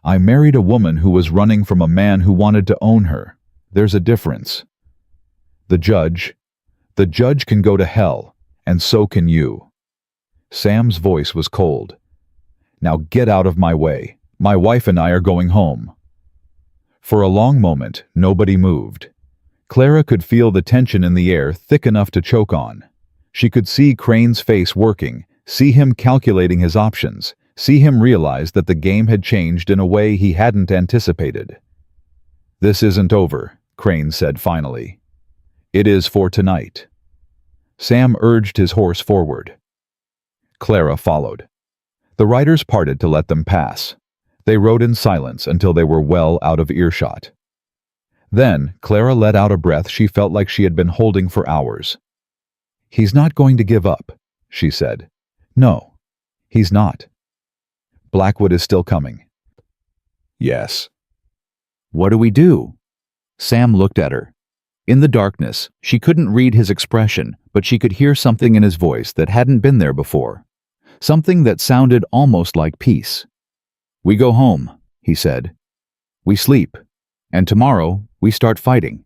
"I married a woman who was running from a man who wanted to own her. There's a difference. The judge can go to hell, and so can you." Sam's voice was cold. "Now get out of my way. My wife and I are going home." For a long moment, nobody moved. Clara could feel the tension in the air thick enough to choke on. She could see Crane's face working, see him calculating his options, see him realize that the game had changed in a way he hadn't anticipated. "This isn't over," Crane said finally. "It is for tonight." Sam urged his horse forward. Clara followed. The riders parted to let them pass. They rode in silence until they were well out of earshot. Then Clara let out a breath she felt like she had been holding for hours. "He's not going to give up," she said. "No, he's not. Blackwood is still coming." "Yes." "What do we do?" Sam looked at her. In the darkness, she couldn't read his expression, but she could hear something in his voice that hadn't been there before. Something that sounded almost like peace. "We go home," he said. "We sleep, and tomorrow we start fighting."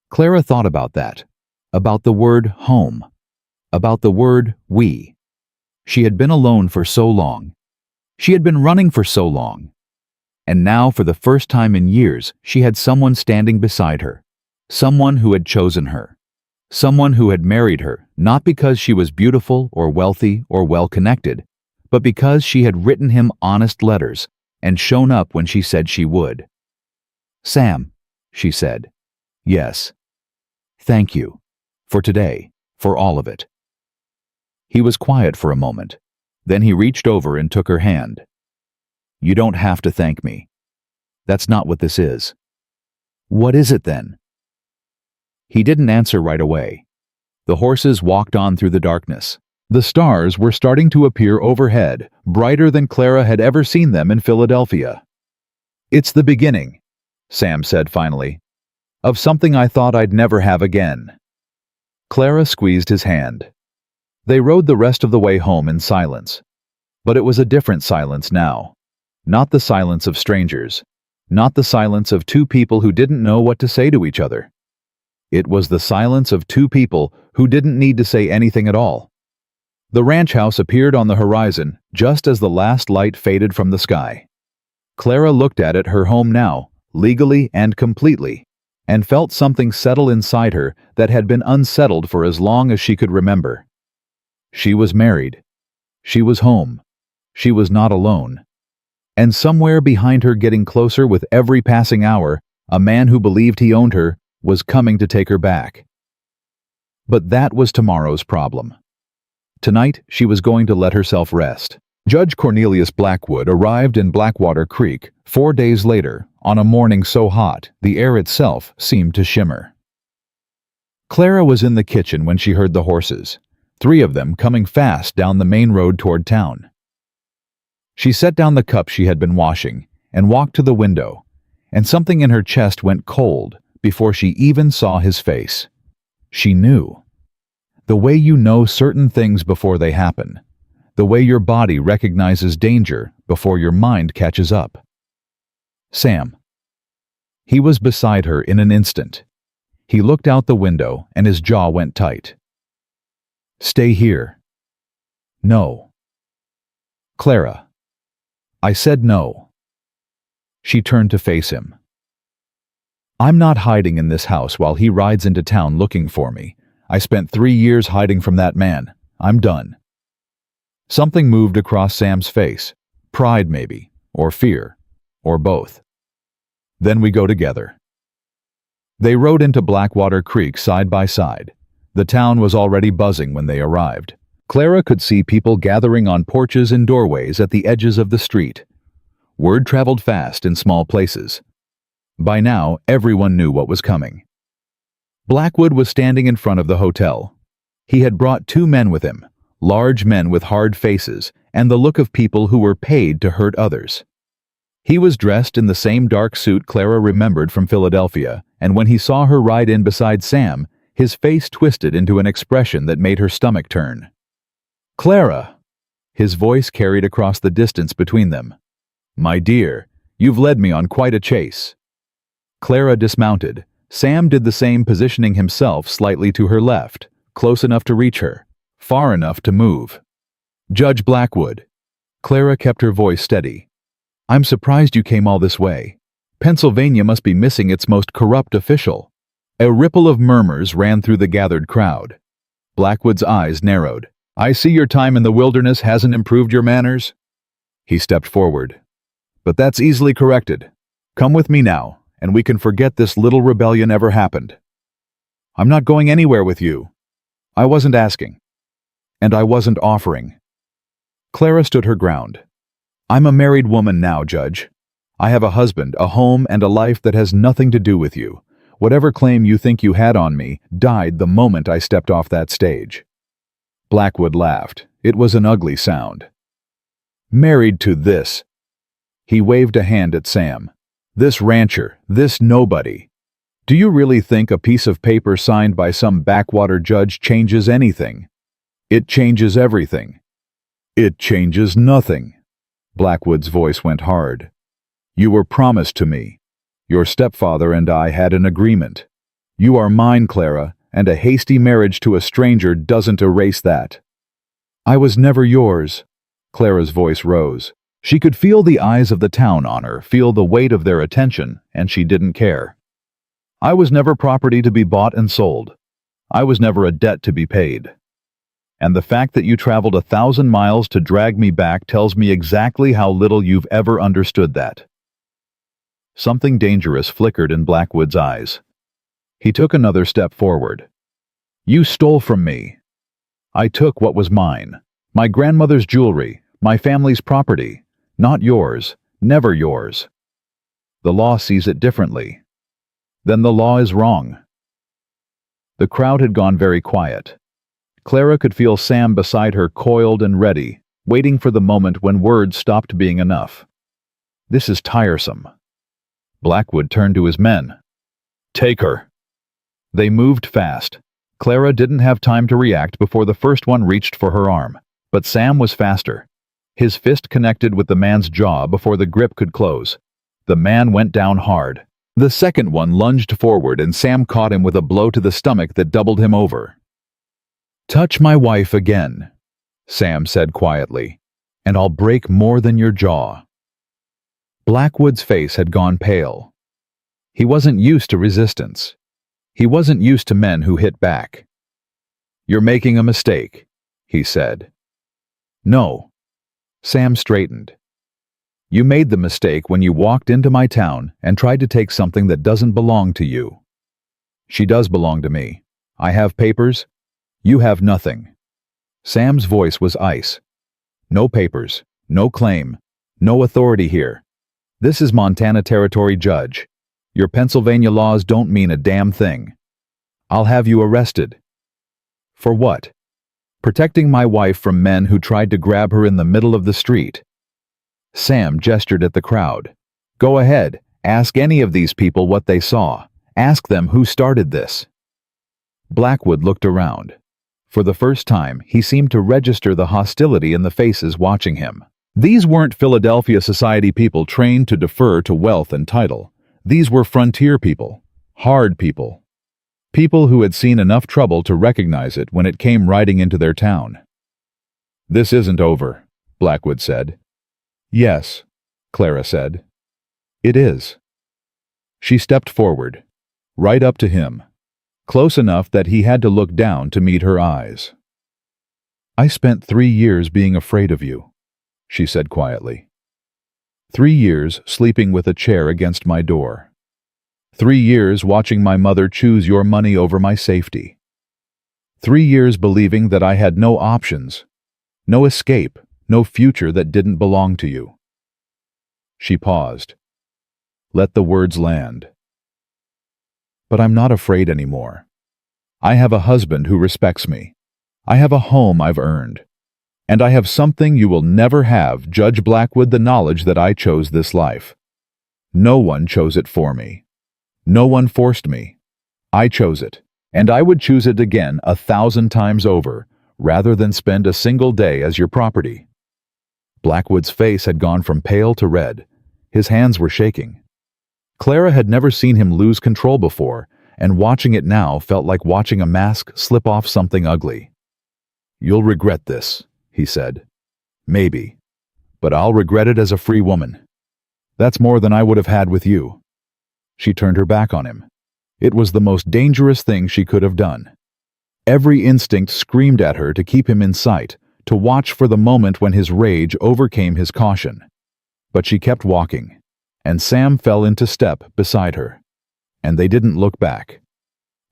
Clara thought about that, about the word home, about the word we. She had been alone for so long. She had been running for so long. And now, for the first time in years, she had someone standing beside her. Someone who had chosen her. Someone who had married her, not because she was beautiful or wealthy or well-connected, but because she had written him honest letters and shown up when she said she would. "Sam," she said. "Yes. Thank you. For today. For all of it." He was quiet for a moment. Then he reached over and took her hand. "You don't have to thank me. That's not what this is." "What is it then?" He didn't answer right away. The horses walked on through the darkness. The stars were starting to appear overhead, brighter than Clara had ever seen them in Philadelphia. "It's the beginning," Sam said finally, "of something I thought I'd never have again." Clara squeezed his hand. They rode the rest of the way home in silence. But it was a different silence now. Not the silence of strangers. Not the silence of 2 people who didn't know what to say to each other. It was the silence of 2 people who didn't need to say anything at all. The ranch house appeared on the horizon just as the last light faded from the sky. Clara looked at it, her home now, legally and completely, and felt something settle inside her that had been unsettled for as long as she could remember. She was married. She was home. She was not alone. And somewhere behind her, getting closer with every passing hour, a man who believed he owned her was coming to take her back. But that was tomorrow's problem. Tonight, she was going to let herself rest. Judge Cornelius Blackwood arrived in Blackwater Creek 4 days later, on a morning so hot the air itself seemed to shimmer. Clara was in the kitchen when she heard the horses, 3 of them coming fast down the main road toward town. She set down the cup she had been washing and walked to the window, and something in her chest went cold before she even saw his face. She knew. The way you know certain things before they happen. The way your body recognizes danger before your mind catches up. Sam. He was beside her in an instant. He looked out the window and his jaw went tight. Stay here. No. Clara. I said no. She turned to face him. I'm not hiding in this house while he rides into town looking for me. I spent 3 years hiding from that man. I'm done. Something moved across Sam's face. Pride maybe, or fear, or both. Then we go together. They rode into Blackwater Creek side by side. The town was already buzzing when they arrived. Clara could see people gathering on porches and doorways at the edges of the street. Word traveled fast in small places. By now, everyone knew what was coming. Blackwood was standing in front of the hotel. He had brought 2 men with him, large men with hard faces and the look of people who were paid to hurt others. He was dressed in the same dark suit Clara remembered from Philadelphia, and when he saw her ride in beside Sam, his face twisted into an expression that made her stomach turn. Clara! His voice carried across the distance between them. My dear, you've led me on quite a chase. Clara dismounted. Sam did the same, positioning himself slightly to her left, close enough to reach her, far enough to move. Judge Blackwood. Clara kept her voice steady. I'm surprised you came all this way. Pennsylvania must be missing its most corrupt official. A ripple of murmurs ran through the gathered crowd. Blackwood's eyes narrowed. I see your time in the wilderness hasn't improved your manners. He stepped forward. But that's easily corrected. Come with me now, and we can forget this little rebellion ever happened. I'm not going anywhere with you. I wasn't asking. And I wasn't offering. Clara stood her ground. I'm a married woman now, Judge. I have a husband, a home, and a life that has nothing to do with you. Whatever claim you think you had on me died the moment I stepped off that stage. Blackwood laughed. It was an ugly sound. Married to this. He waved a hand at Sam. This rancher, this nobody. Do you really think a piece of paper signed by some backwater judge changes anything? It changes everything. It changes nothing. Blackwood's voice went hard. You were promised to me. Your stepfather and I had an agreement. You are mine, Clara, and a hasty marriage to a stranger doesn't erase that. I was never yours. Clara's voice rose. She could feel the eyes of the town on her, feel the weight of their attention, and she didn't care. I was never property to be bought and sold. I was never a debt to be paid. And the fact that you traveled 1,000 miles to drag me back tells me exactly how little you've ever understood that. Something dangerous flickered in Blackwood's eyes. He took another step forward. You stole from me. I took what was mine. My grandmother's jewelry, my family's property. Not yours, never yours. The law sees it differently. Then the law is wrong. The crowd had gone very quiet. Clara could feel Sam beside her, coiled and ready, waiting for the moment when words stopped being enough. This is tiresome. Blackwood turned to his men. Take her. They moved fast. Clara didn't have time to react before the first one reached for her arm, but Sam was faster. His fist connected with the man's jaw before the grip could close. The man went down hard. The second one lunged forward and Sam caught him with a blow to the stomach that doubled him over. Touch my wife again. Sam said quietly, "and I'll break more than your jaw." Blackwood's face had gone pale. He wasn't used to resistance. He wasn't used to men who hit back. "You're making a mistake," he said. "No." Sam straightened. "You made the mistake when you walked into my town and tried to take something that doesn't belong to you." "She does belong to me. I have papers. You have nothing." Sam's voice was ice. "No papers, no claim, no authority here. This is Montana Territory, Judge. Your Pennsylvania laws don't mean a damn thing. I'll have you arrested." "For what?" "Protecting my wife from men who tried to grab her in the middle of the street." Sam gestured at the crowd. "Go ahead, ask any of these people what they saw. Ask them who started this." Blackwood looked around. For the first time, he seemed to register the hostility in the faces watching him. These weren't Philadelphia society people trained to defer to wealth and title. These were frontier people, hard people. People who had seen enough trouble to recognize it when it came riding into their town. "This isn't over," Blackwood said. "Yes," Clara said. "It is." She stepped forward, right up to him, close enough that he had to look down to meet her eyes. "I spent 3 years being afraid of you," she said quietly. 3 years sleeping with a chair against my door. 3 years watching my mother choose your money over my safety. 3 years believing that I had no options, no escape, no future that didn't belong to you." She paused. Let the words land. "But I'm not afraid anymore. I have a husband who respects me. I have a home I've earned. And I have something you will never have, Judge Blackwood, the knowledge that I chose this life. No one chose it for me. No one forced me. I chose it, and I would choose it again 1,000 times over, rather than spend a single day as your property." Blackwood's face had gone from pale to red. His hands were shaking. Clara had never seen him lose control before, and watching it now felt like watching a mask slip off something ugly. "You'll regret this," he said. "Maybe. But I'll regret it as a free woman. That's more than I would have had with you." She turned her back on him. It was the most dangerous thing she could have done. Every instinct screamed at her to keep him in sight, to watch for the moment when his rage overcame his caution. But she kept walking, and Sam fell into step beside her. And they didn't look back.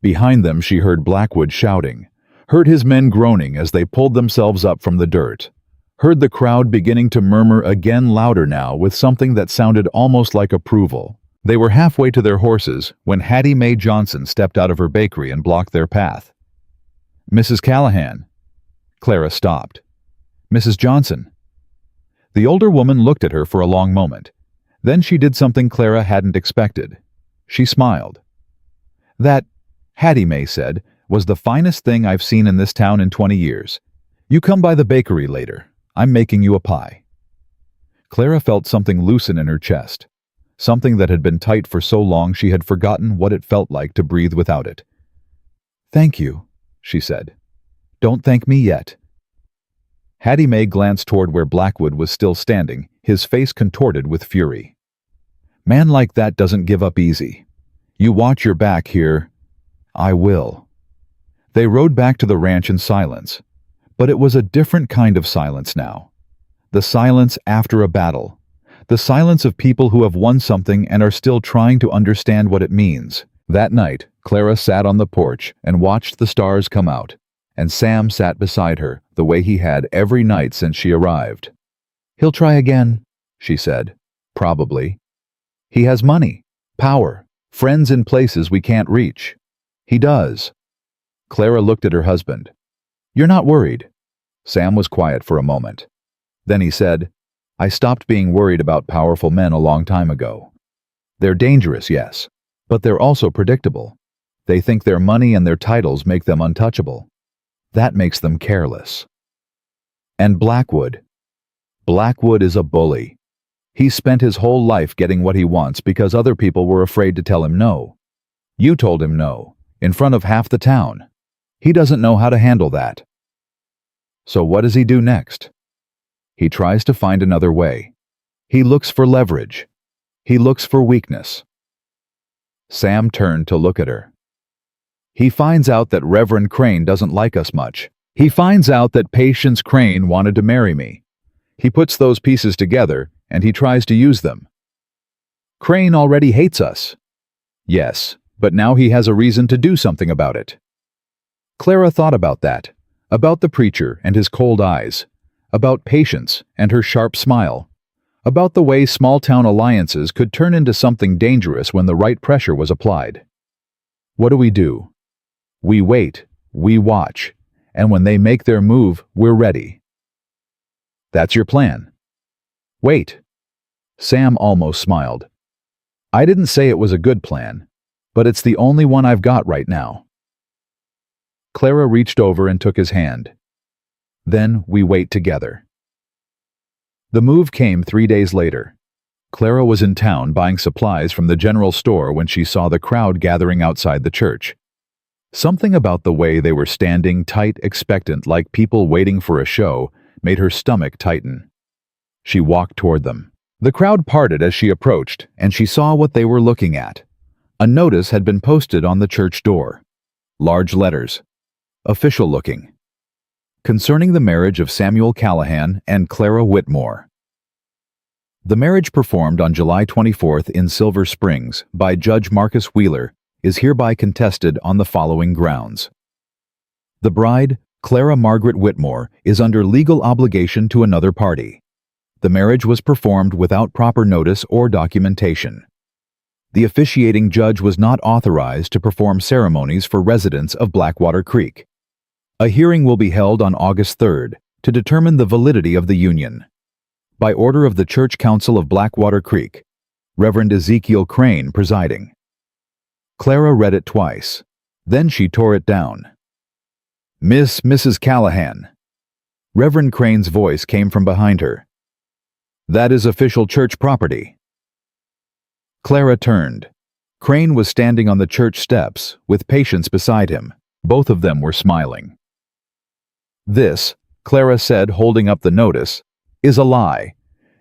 Behind them she heard Blackwood shouting, heard his men groaning as they pulled themselves up from the dirt, heard the crowd beginning to murmur again louder now with something that sounded almost like approval. They were halfway to their horses when Hattie Mae Johnson stepped out of her bakery and blocked their path. "Mrs. Callahan." Clara stopped. "Mrs. Johnson." The older woman looked at her for a long moment. Then she did something Clara hadn't expected. She smiled. "That," Hattie Mae said, "was the finest thing I've seen in this town in 20 years. You come by the bakery later. I'm making you a pie." Clara felt something loosen in her chest, something that had been tight for so long she had forgotten what it felt like to breathe without it. "Thank you," she said. "Don't thank me yet." Hattie Mae glanced toward where Blackwood was still standing, his face contorted with fury. "Man like that doesn't give up easy. You watch your back here." "I will." They rode back to the ranch in silence, but it was a different kind of silence now. The silence after a battle. The silence of people who have won something and are still trying to understand what it means. That night, Clara sat on the porch and watched the stars come out, and Sam sat beside her the way he had every night since she arrived. "He'll try again," she said. "Probably. He has money, power, friends in places we can't reach. He does." Clara looked at her husband. "You're not worried?" Sam was quiet for a moment. Then he said, "I stopped being worried about powerful men a long time ago. They're dangerous, yes, but they're also predictable. They think their money and their titles make them untouchable. That makes them careless." And Blackwood. Blackwood is a bully. He spent his whole life getting what he wants because other people were afraid to tell him no. You told him no, in front of half the town. He doesn't know how to handle that. So what does he do next? He tries to find another way. He looks for leverage. He looks for weakness. Sam turned to look at her. He finds out that Reverend Crane doesn't like us much. He finds out that Patience Crane wanted to marry me. He puts those pieces together, and he tries to use them. Crane already hates us. Yes, but now he has a reason to do something about it. Clara thought about that, about the preacher and his cold eyes, about Patience and her sharp smile, about the way small-town alliances could turn into something dangerous when the right pressure was applied. What do? We wait, we watch, and when they make their move, we're ready. That's your plan. Wait. Sam almost smiled. I didn't say it was a good plan, but it's the only one I've got right now. Clara reached over and took his hand. Then we wait together. The move came 3 days later. Clara was in town buying supplies from the general store when she saw the crowd gathering outside the church. Something about the way they were standing tight, expectant, like people waiting for a show, made her stomach tighten. She walked toward them. The crowd parted as she approached, and she saw what they were looking at. A notice had been posted on the church door. Large letters. Official looking. Concerning the marriage of Samuel Callahan and Clara Whitmore. The marriage performed on July 24th in Silver Springs by Judge Marcus Wheeler is hereby contested on the following grounds. The bride, Clara Margaret Whitmore, is under legal obligation to another party. The marriage was performed without proper notice or documentation. The officiating judge was not authorized to perform ceremonies for residents of Blackwater Creek. A hearing will be held on August 3rd to determine the validity of the union. By order of the Church Council of Blackwater Creek, Reverend Ezekiel Crane presiding. Clara read it twice. Then she tore it down. Mrs. Callahan. Reverend Crane's voice came from behind her. That is official church property. Clara turned. Crane was standing on the church steps, with Patience beside him. Both of them were smiling. This, Clara said, holding up the notice, is a lie.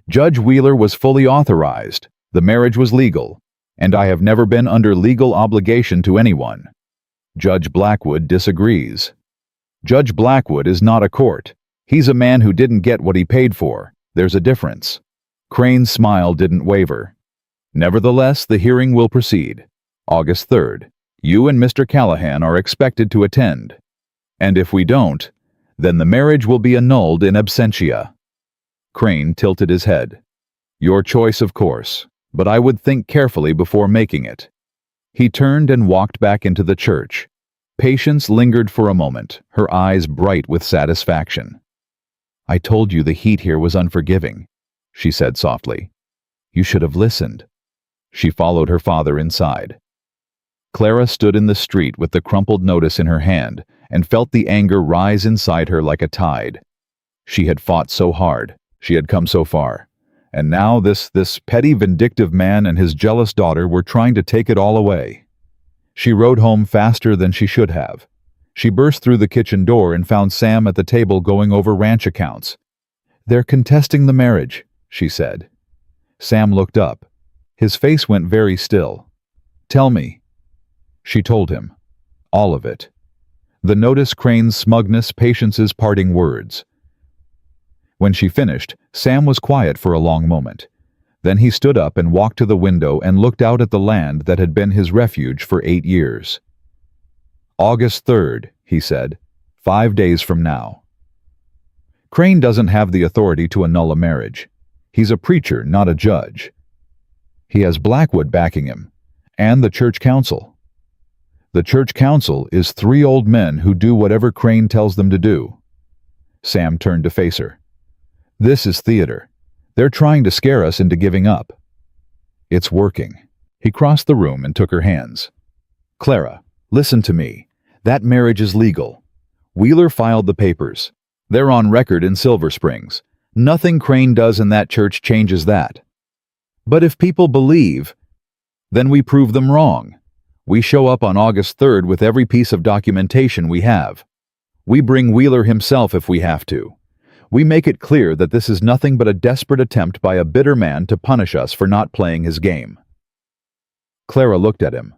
Judge Wheeler was fully authorized. The marriage was legal, and I have never been under legal obligation to anyone. Judge Blackwood disagrees. Judge Blackwood is not a court. He's a man who didn't get what he paid for. There's a difference. Crane's smile didn't waver. Nevertheless, the hearing will proceed. August 3rd. You and Mr. Callahan are expected to attend. And if we don't, then the marriage will be annulled in absentia. Crane tilted his head. Your choice, of course, but I would think carefully before making it. He turned and walked back into the church. Patience lingered for a moment, her eyes bright with satisfaction. I told you the heat here was unforgiving, she said softly. You should have listened. She followed her father inside. Clara stood in the street with the crumpled notice in her hand and felt the anger rise inside her like a tide. She had fought so hard, she had come so far, and now this petty, vindictive man and his jealous daughter were trying to take it all away. She rode home faster than she should have. She burst through the kitchen door and found Sam at the table going over ranch accounts. They're contesting the marriage, she said. Sam looked up. His face went very still. Tell me. She told him. All of it. The notice, Crane's smugness, Patience's parting words. When she finished, Sam was quiet for a long moment. Then he stood up and walked to the window and looked out at the land that had been his refuge for 8 years. August 3rd, he said, 5 days from now. Crane doesn't have the authority to annul a marriage. He's a preacher, not a judge. He has Blackwood backing him, and the church council. The church council is 3 old men who do whatever Crane tells them to do. Sam turned to face her. This is theater. They're trying to scare us into giving up. It's working. He crossed the room and took her hands. Clara, listen to me. That marriage is legal. Wheeler filed the papers. They're on record in Silver Springs. Nothing Crane does in that church changes that. But if people believe, then we prove them wrong. We show up on August 3rd with every piece of documentation we have. We bring Wheeler himself if we have to. We make it clear that this is nothing but a desperate attempt by a bitter man to punish us for not playing his game." Clara looked at him.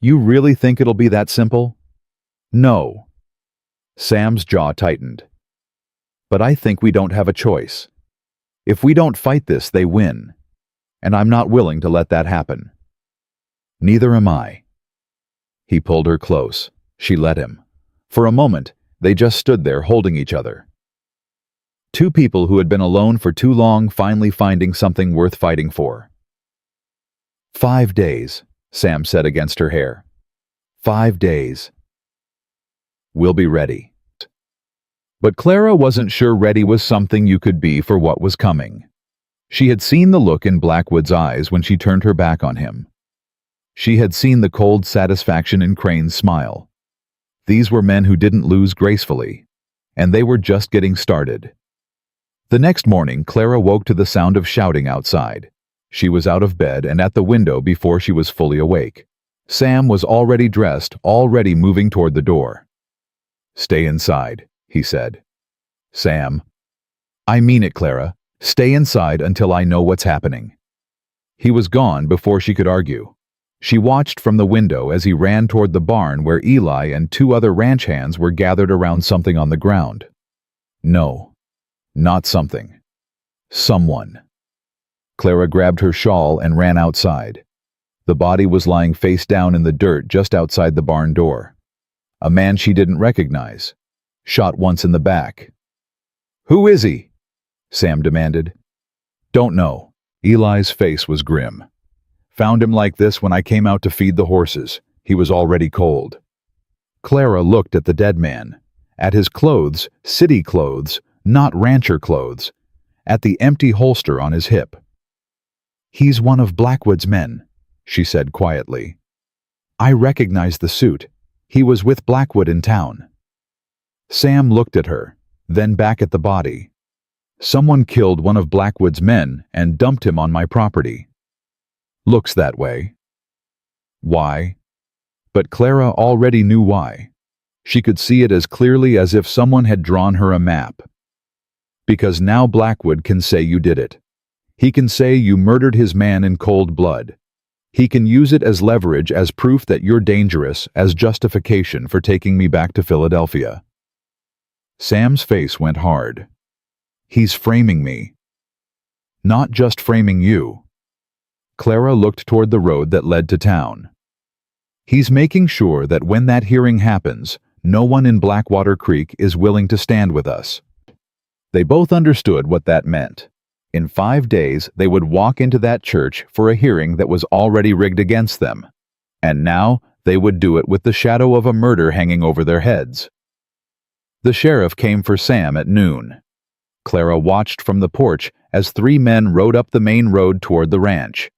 "You really think it'll be that simple?" "No." Sam's jaw tightened. "But I think we don't have a choice. If we don't fight this, they win. And I'm not willing to let that happen." "Neither am I." He pulled her close. She let him. For a moment, they just stood there holding each other. Two people who had been alone for too long finally finding something worth fighting for. 5 days, Sam said against her hair. 5 days. We'll be ready. But Clara wasn't sure ready was something you could be for what was coming. She had seen the look in Blackwood's eyes when she turned her back on him. She had seen the cold satisfaction in Crane's smile. These were men who didn't lose gracefully, and they were just getting started. The next morning, Clara woke to the sound of shouting outside. She was out of bed and at the window before she was fully awake. Sam was already dressed, already moving toward the door. "Stay inside," he said. "Sam." "I mean it, Clara. Stay inside until I know what's happening." He was gone before she could argue. She watched from the window as he ran toward the barn where Eli and 2 other ranch hands were gathered around something on the ground. No, not something. Someone. Clara grabbed her shawl and ran outside. The body was lying face down in the dirt just outside the barn door. A man she didn't recognize. Shot once in the back. "Who is he?" Sam demanded. "Don't know." Eli's face was grim. "Found him like this when I came out to feed the horses. He was already cold." Clara looked at the dead man. At his clothes, city clothes, not rancher clothes. At the empty holster on his hip. "He's one of Blackwood's men," she said quietly. "I recognize the suit. He was with Blackwood in town." Sam looked at her, then back at the body. "Someone killed one of Blackwood's men and dumped him on my property." "Looks that way." Why? But Clara already knew why. She could see it as clearly as if someone had drawn her a map. Because now Blackwood can say you did it. He can say you murdered his man in cold blood. He can use it as leverage, as proof that you're dangerous, as justification for taking me back to Philadelphia. Sam's face went hard. "He's framing me." "Not just framing you." Clara looked toward the road that led to town. "He's making sure that when that hearing happens, no one in Blackwater Creek is willing to stand with us." They both understood what that meant. In 5 days, they would walk into that church for a hearing that was already rigged against them. And now, they would do it with the shadow of a murder hanging over their heads. The sheriff came for Sam at noon. Clara watched from the porch as 3 men rode up the main road toward the ranch.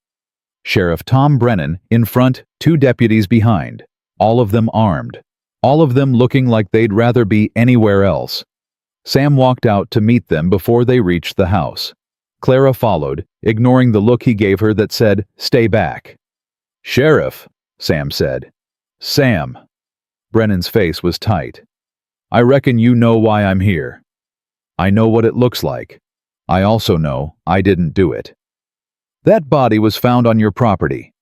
Sheriff Tom Brennan in front, 2 deputies behind, all of them armed, all of them looking like they'd rather be anywhere else. Sam walked out to meet them before they reached the house. Clara followed, ignoring the look he gave her that said, "Stay back." "Sheriff," Sam said. "Sam." Brennan's face was tight. "I reckon you know why I'm here." "I know what it looks like. I also know I didn't do it." "That body was found on your property.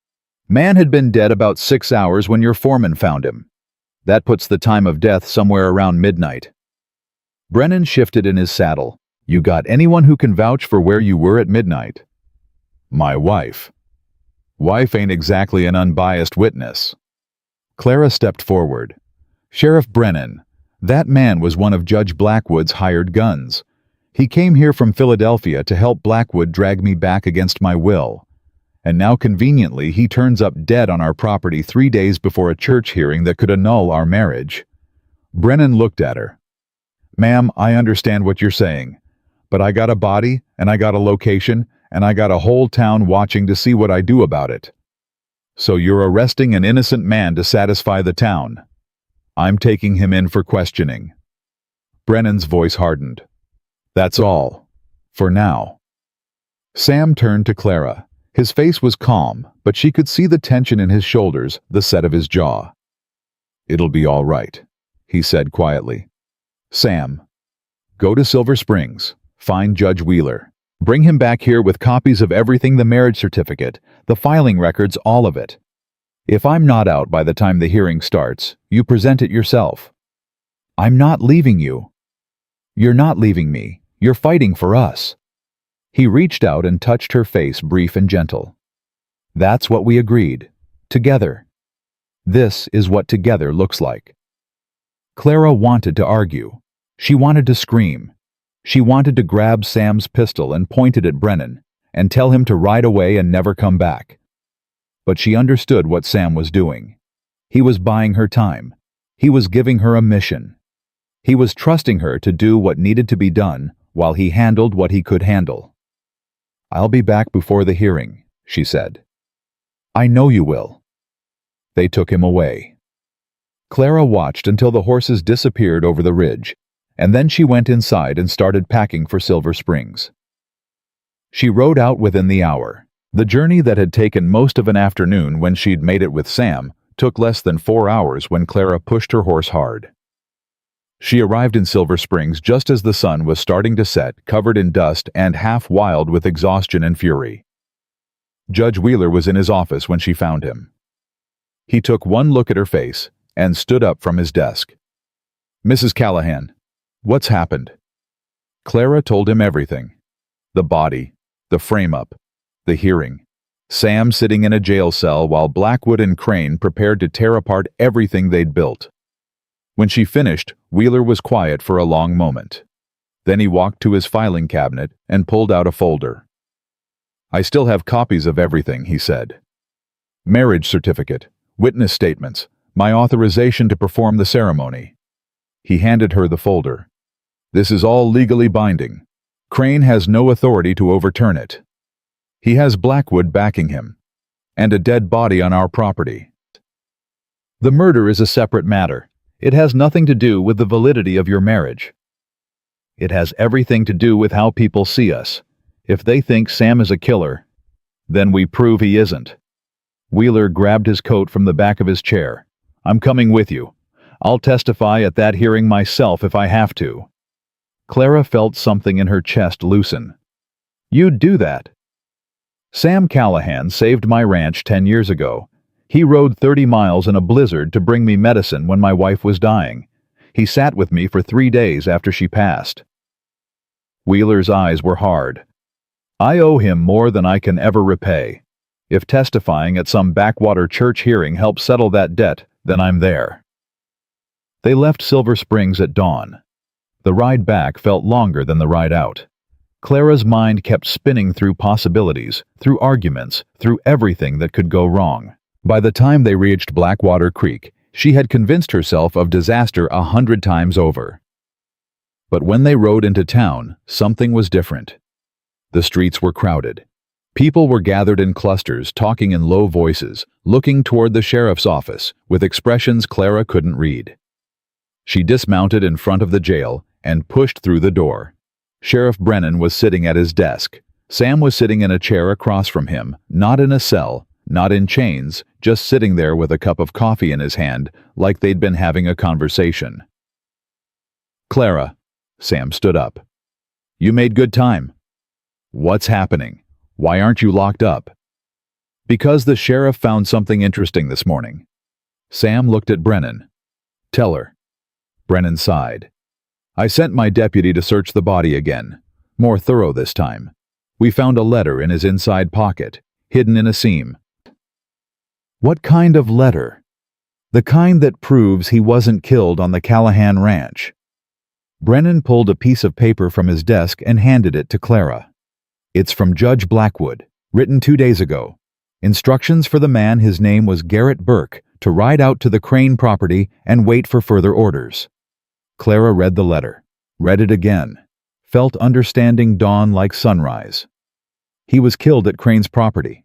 Man had been dead about 6 hours when your foreman found him. That puts the time of death somewhere around midnight." Brennan shifted in his saddle. "You got anyone who can vouch for where you were at midnight?" "My wife." "Wife ain't exactly an unbiased witness." Clara stepped forward. "Sheriff Brennan, that man was one of Judge Blackwood's hired guns. He came here from Philadelphia to help Blackwood drag me back against my will. And now conveniently he turns up dead on our property 3 days before a church hearing that could annul our marriage." Brennan looked at her. "Ma'am, I understand what you're saying. But I got a body, and I got a location, and I got a whole town watching to see what I do about it. So you're arresting an innocent man to satisfy the town. I'm taking him in for questioning." Brennan's voice hardened. "That's all. For now." Sam turned to Clara. His face was calm, but she could see the tension in his shoulders, the set of his jaw. "It'll be all right. he said quietly. Sam, go to Silver Springs, find Judge Wheeler. Bring him back here with copies of everything, the marriage certificate, the filing records, all of it. If I'm not out by the time the hearing starts, you present it yourself. I'm not leaving you. You're not leaving me. You're fighting for us. He reached out and touched her face, brief and gentle. That's what we agreed. Together. This is what together looks like. Clara wanted to argue. She wanted to scream. She wanted to grab Sam's pistol and point it at Brennan and tell him to ride away and never come back. But she understood what Sam was doing. He was buying her time. He was giving her a mission. He was trusting her to do what needed to be done while he handled what he could handle. I'll be back before the hearing, she said. I know you will. They took him away. Clara watched until the horses disappeared over the ridge, and then she went inside and started packing for Silver Springs. She rode out within the hour. The journey that had taken most of an afternoon when she'd made it with Sam took less than 4 hours when Clara pushed her horse hard. She arrived in Silver Springs just as the sun was starting to set, covered in dust and half wild with exhaustion and fury. Judge Wheeler was in his office when she found him. He took one look at her face and stood up from his desk. Mrs. Callahan, what's happened? Clara told him everything. The body, the frame-up, the hearing, Sam sitting in a jail cell while Blackwood and Crane prepared to tear apart everything they'd built. When she finished, Wheeler was quiet for a long moment. Then he walked to his filing cabinet and pulled out a folder. I still have copies of everything, he said. Marriage certificate, witness statements, my authorization to perform the ceremony. He handed her the folder. This is all legally binding. Crane has no authority to overturn it. He has Blackwood backing him, and a dead body on our property. The murder is a separate matter. It has nothing to do with the validity of your marriage. It has everything to do with how people see us. If they think Sam is a killer, then we prove he isn't. Wheeler grabbed his coat from the back of his chair. I'm coming with you. I'll testify at that hearing myself if I have to. Clara felt something in her chest loosen. You'd do that. Sam Callahan saved my ranch 10 years ago. He rode 30 miles in a blizzard to bring me medicine when my wife was dying. He sat with me for 3 days after she passed. Wheeler's eyes were hard. I owe him more than I can ever repay. If testifying at some backwater church hearing helps settle that debt, then I'm there. They left Silver Springs at dawn. The ride back felt longer than the ride out. Clara's mind kept spinning through possibilities, through arguments, through everything that could go wrong. By the time they reached Blackwater Creek, she had convinced herself of disaster 100 times over. But when they rode into town, something was different. The streets were crowded. People were gathered in clusters, talking in low voices, looking toward the sheriff's office, with expressions Clara couldn't read. She dismounted in front of the jail and pushed through the door. Sheriff Brennan was sitting at his desk. Sam was sitting in a chair across from him, not in a cell, not in chains, just sitting there with a cup of coffee in his hand, like they'd been having a conversation. Clara, Sam stood up. You made good time. What's happening? Why aren't you locked up? Because the sheriff found something interesting this morning. Sam looked at Brennan. Tell her. Brennan sighed. I sent my deputy to search the body again, more thorough this time. We found a letter in his inside pocket, hidden in a seam. What kind of letter? The kind that proves he wasn't killed on the Callahan ranch. Brennan pulled a piece of paper from his desk and handed it to Clara. It's from Judge Blackwood, written 2 days ago. Instructions for the man, his name was Garrett Burke, to ride out to the Crane property and wait for further orders. Clara read the letter, read it again, felt understanding dawn like sunrise. He was killed at Crane's property.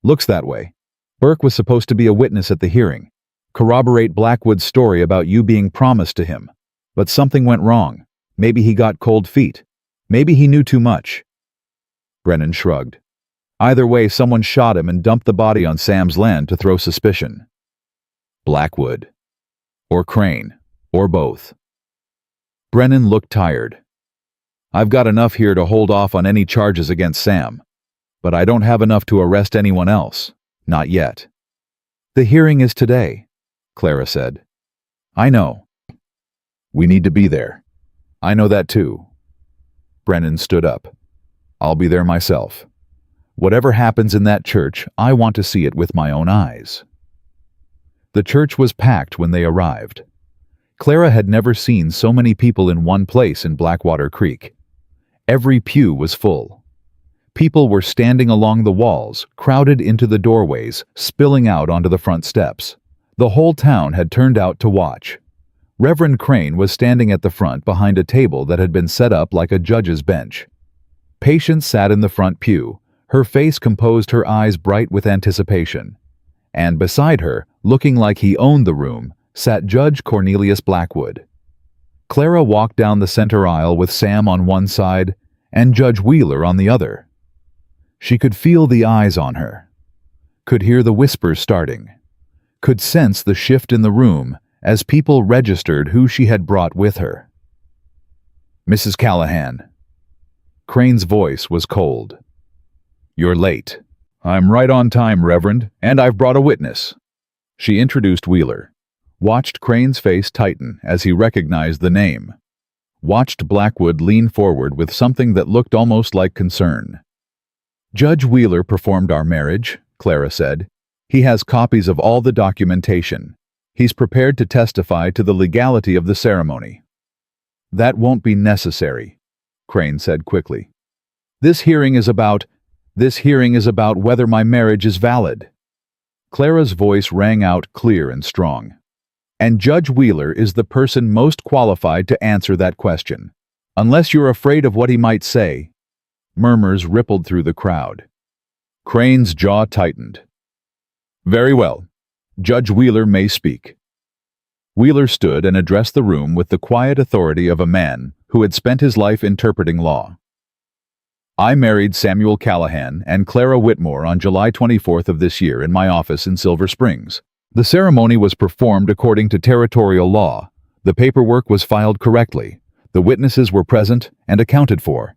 Looks that way. Burke was supposed to be a witness at the hearing, corroborate Blackwood's story about you being promised to him. But something went wrong. Maybe he got cold feet. Maybe he knew too much. Brennan shrugged. Either way, someone shot him and dumped the body on Sam's land to throw suspicion. Blackwood. Or Crane. or both? Brennan looked tired. I've got enough here to hold off on any charges against Sam, but I don't have enough to arrest anyone else. Not yet. The hearing is today, Clara said. I know. We need to be there. I know that too. Brennan stood up. I'll be there myself. Whatever happens in that church, I want to see it with my own eyes. The church was packed when they arrived. Clara had never seen so many people in one place in Blackwater Creek. Every pew was full. People were standing along the walls, crowded into the doorways, spilling out onto the front steps. The whole town had turned out to watch. Reverend Crane was standing at the front behind a table that had been set up like a judge's bench. Patience sat in the front pew, her face composed, her eyes bright with anticipation. And beside her, looking like he owned the room, sat Judge Cornelius Blackwood. Clara walked down the center aisle with Sam on one side and Judge Wheeler on the other. She could feel the eyes on her, could hear the whispers starting, could sense the shift in the room as people registered who she had brought with her. Mrs. Callahan. Crane's voice was cold. You're late. I'm right on time, Reverend, and I've brought a witness. She introduced Wheeler, watched Crane's face tighten as he recognized the name, watched Blackwood lean forward with something that looked almost like concern. Judge Wheeler performed our marriage, Clara said. He has copies of all the documentation. He's prepared to testify to the legality of the ceremony. That won't be necessary, Crane said quickly. This hearing is about whether my marriage is valid. Clara's voice rang out clear and strong. And Judge Wheeler is the person most qualified to answer that question. Unless you're afraid of what he might say. Murmurs rippled through the crowd. Crane's jaw tightened. Very well. Judge Wheeler may speak. Wheeler stood and addressed the room with the quiet authority of a man who had spent his life interpreting law. I married Samuel Callahan and Clara Whitmore on July 24th of this year in my office in Silver Springs. The ceremony was performed according to territorial law. The paperwork was filed correctly. The witnesses were present and accounted for.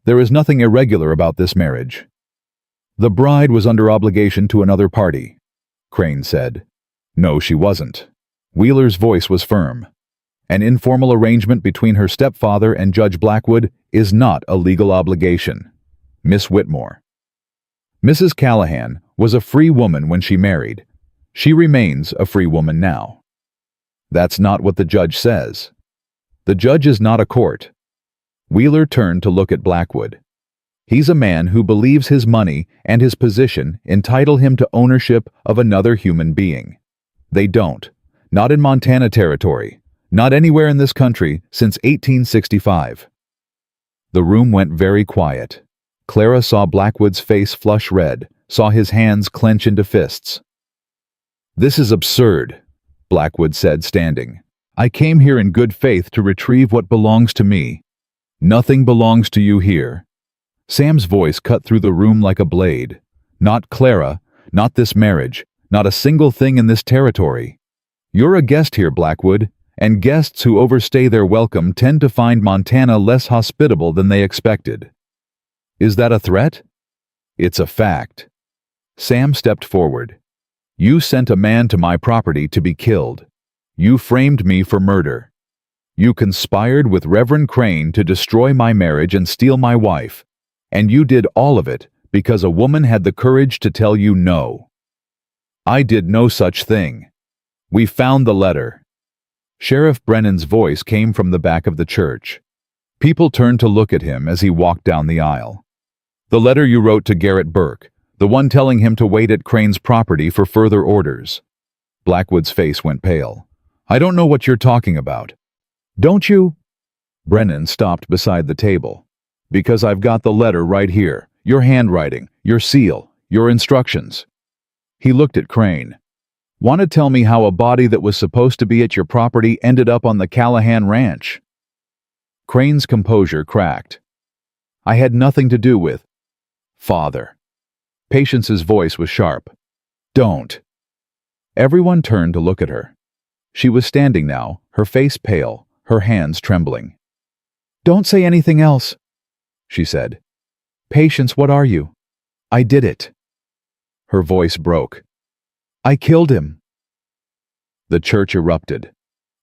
There is nothing irregular about this marriage. The bride was under obligation to another party, Crane said. No, she wasn't. Wheeler's voice was firm. An informal arrangement between her stepfather and Judge Blackwood is not a legal obligation. Miss Whitmore. Mrs. Callahan was a free woman when she married. She remains a free woman now. That's not what the judge says. The judge is not a court. Wheeler turned to look at Blackwood. He's a man who believes his money and his position entitle him to ownership of another human being. They don't. Not in Montana territory. Not anywhere in this country since 1865. The room went very quiet. Clara saw Blackwood's face flush red, saw his hands clench into fists. This is absurd, Blackwood said, standing. I came here in good faith to retrieve what belongs to me. Nothing belongs to you here. Sam's voice cut through the room like a blade. Not Clara, not this marriage, not a single thing in this territory. You're a guest here, Blackwood, and guests who overstay their welcome tend to find Montana less hospitable than they expected. Is that a threat? It's a fact. Sam stepped forward. You sent a man to my property to be killed. You framed me for murder. You conspired with Reverend Crane to destroy my marriage and steal my wife. And you did all of it because a woman had the courage to tell you no. I did no such thing. We found the letter. Sheriff Brennan's voice came from the back of the church. People turned to look at him as he walked down the aisle. The letter you wrote to Garrett Burke, the one telling him to wait at Crane's property for further orders. Blackwood's face went pale. I don't know what you're talking about. Don't you? Brennan stopped beside the table. Because I've got the letter right here, your handwriting, your seal, your instructions. He looked at Crane. Want to tell me how a body that was supposed to be at your property ended up on the Callahan ranch? Crane's composure cracked. I had nothing to do with Father. Patience's voice was sharp. Don't. Everyone turned to look at her. She was standing now, her face pale, her hands trembling. "Don't say anything else," she said. "Patience, what are you?" "I did it." Her voice broke. "I killed him." The church erupted.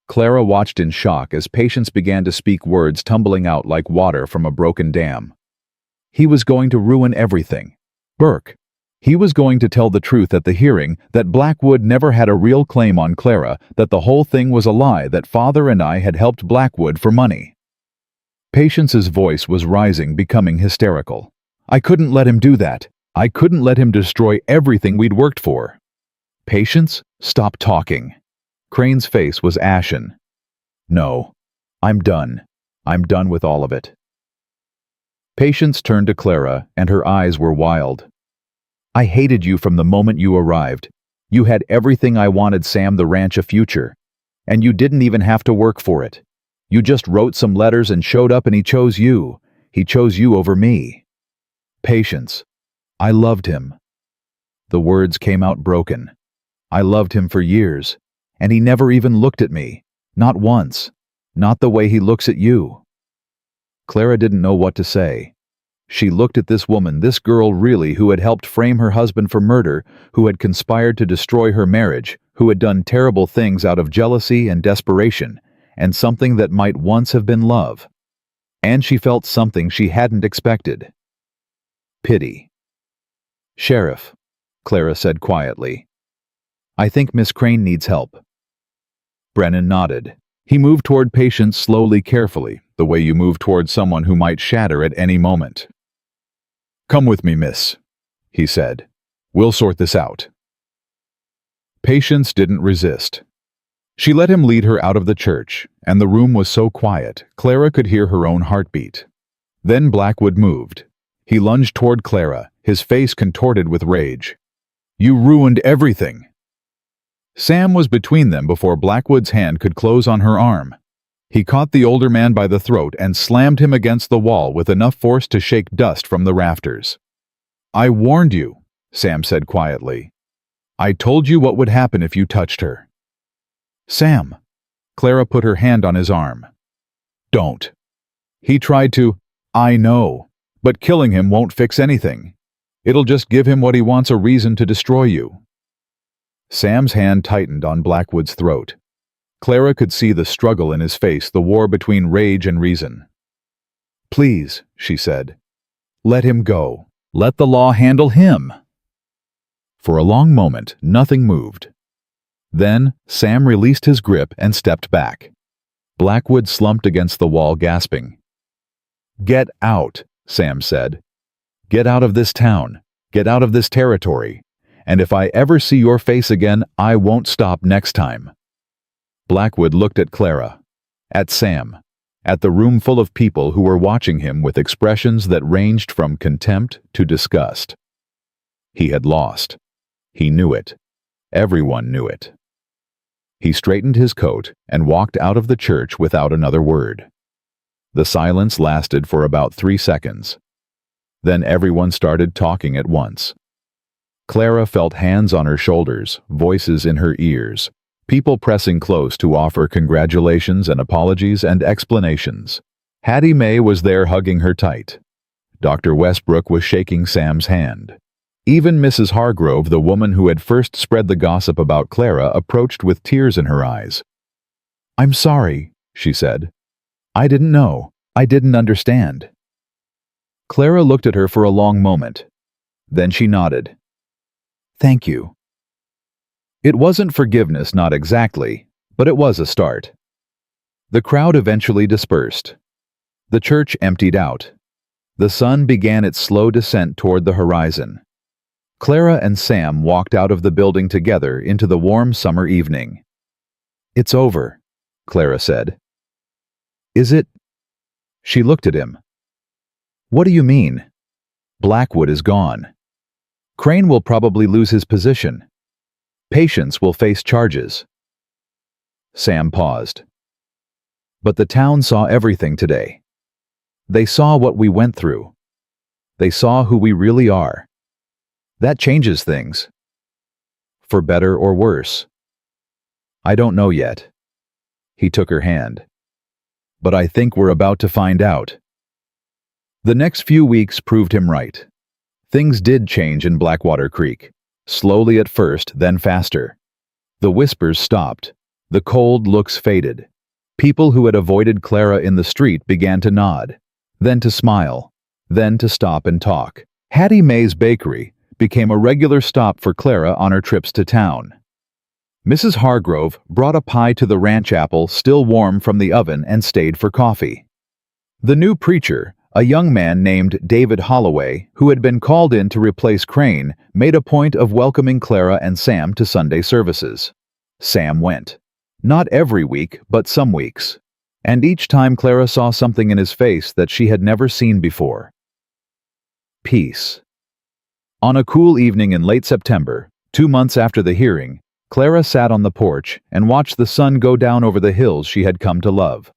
Clara watched in shock as Patience began to speak, words tumbling out like water from a broken dam. He was going to ruin everything. Burke. He was going to tell the truth at the hearing, that Blackwood never had a real claim on Clara, that the whole thing was a lie, that Father and I had helped Blackwood for money. Patience's voice was rising, becoming hysterical. "I couldn't let him do that. I couldn't let him destroy everything we'd worked for." "Patience, stop talking." Crane's face was ashen. "No. I'm done. I'm done with all of it." Patience turned to Clara, and her eyes were wild. "I hated you from the moment you arrived. You had everything I wanted Sam the ranch a future. And you didn't even have to work for it. You just wrote some letters and showed up and he chose you. He chose you over me." "Patience. I loved him." The words came out broken. "I loved him for years. And he never even looked at me. Not once. Not the way he looks at you." Clara didn't know what to say. She looked at this woman, this girl really, who had helped frame her husband for murder, who had conspired to destroy her marriage, who had done terrible things out of jealousy and desperation, and something that might once have been love. And she felt something she hadn't expected. Pity. "Sheriff," Clara said quietly, "I think Miss Crane needs help." Brennan nodded. He moved toward Patience slowly, carefully, the way you move toward someone who might shatter at any moment. "Come with me, miss," he said. "We'll sort this out." Patience didn't resist. She let him lead her out of the church, and the room was so quiet, Clara could hear her own heartbeat. Then Blackwood moved. He lunged toward Clara, his face contorted with rage. "You ruined everything." Sam was between them before Blackwood's hand could close on her arm. He caught the older man by the throat and slammed him against the wall with enough force to shake dust from the rafters. "I warned you," Sam said quietly. "I told you what would happen if you touched her." "Sam." Clara put her hand on his arm. "Don't." "He tried to." "I know. But killing him won't fix anything. It'll just give him what he wants, a reason to destroy you." Sam's hand tightened on Blackwood's throat. Clara could see the struggle in his face, the war between rage and reason. "Please," she said. "Let him go. Let the law handle him." For a long moment, nothing moved. Then, Sam released his grip and stepped back. Blackwood slumped against the wall, gasping. "Get out," Sam said. "Get out of this town. Get out of this territory. And if I ever see your face again, I won't stop next time." Blackwood looked at Clara, at Sam, at the room full of people who were watching him with expressions that ranged from contempt to disgust. He had lost. He knew it. Everyone knew it. He straightened his coat and walked out of the church without another word. The silence lasted for about 3 seconds. Then everyone started talking at once. Clara felt hands on her shoulders, voices in her ears, people pressing close to offer congratulations and apologies and explanations. Hattie Mae was there hugging her tight. Dr. Westbrook was shaking Sam's hand. Even Mrs. Hargrove, the woman who had first spread the gossip about Clara, approached with tears in her eyes. "I'm sorry," she said. "I didn't know. I didn't understand." Clara looked at her for a long moment. Then she nodded. "Thank you." It wasn't forgiveness, not exactly, but it was a start. The crowd eventually dispersed. The church emptied out. The sun began its slow descent toward the horizon. Clara and Sam walked out of the building together into the warm summer evening. "It's over," Clara said. "Is it?" She looked at him. "What do you mean?" "Blackwood is gone. Crane will probably lose his position. Patience will face charges." Sam paused. "But the town saw everything today. They saw what we went through. They saw who we really are. That changes things. For better or worse." I don't know yet. He took her hand. But I think we're about to find out. The next few weeks proved him right. Things did change in Blackwater Creek. Slowly at first, then faster. The whispers stopped. The cold looks faded. People who had avoided Clara in the street began to nod, then to smile, then to stop and talk. Hattie Mae's Bakery became a regular stop for Clara on her trips to town. Mrs. Hargrove brought a pie to the ranch apple still warm from the oven and stayed for coffee. The new preacher, a young man named David Holloway, who had been called in to replace Crane, made a point of welcoming Clara and Sam to Sunday services. Sam went. Not every week, but some weeks. And each time Clara saw something in his face that she had never seen before. Peace. On a cool evening in late September, 2 months after the hearing, Clara sat on the porch and watched the sun go down over the hills she had come to love.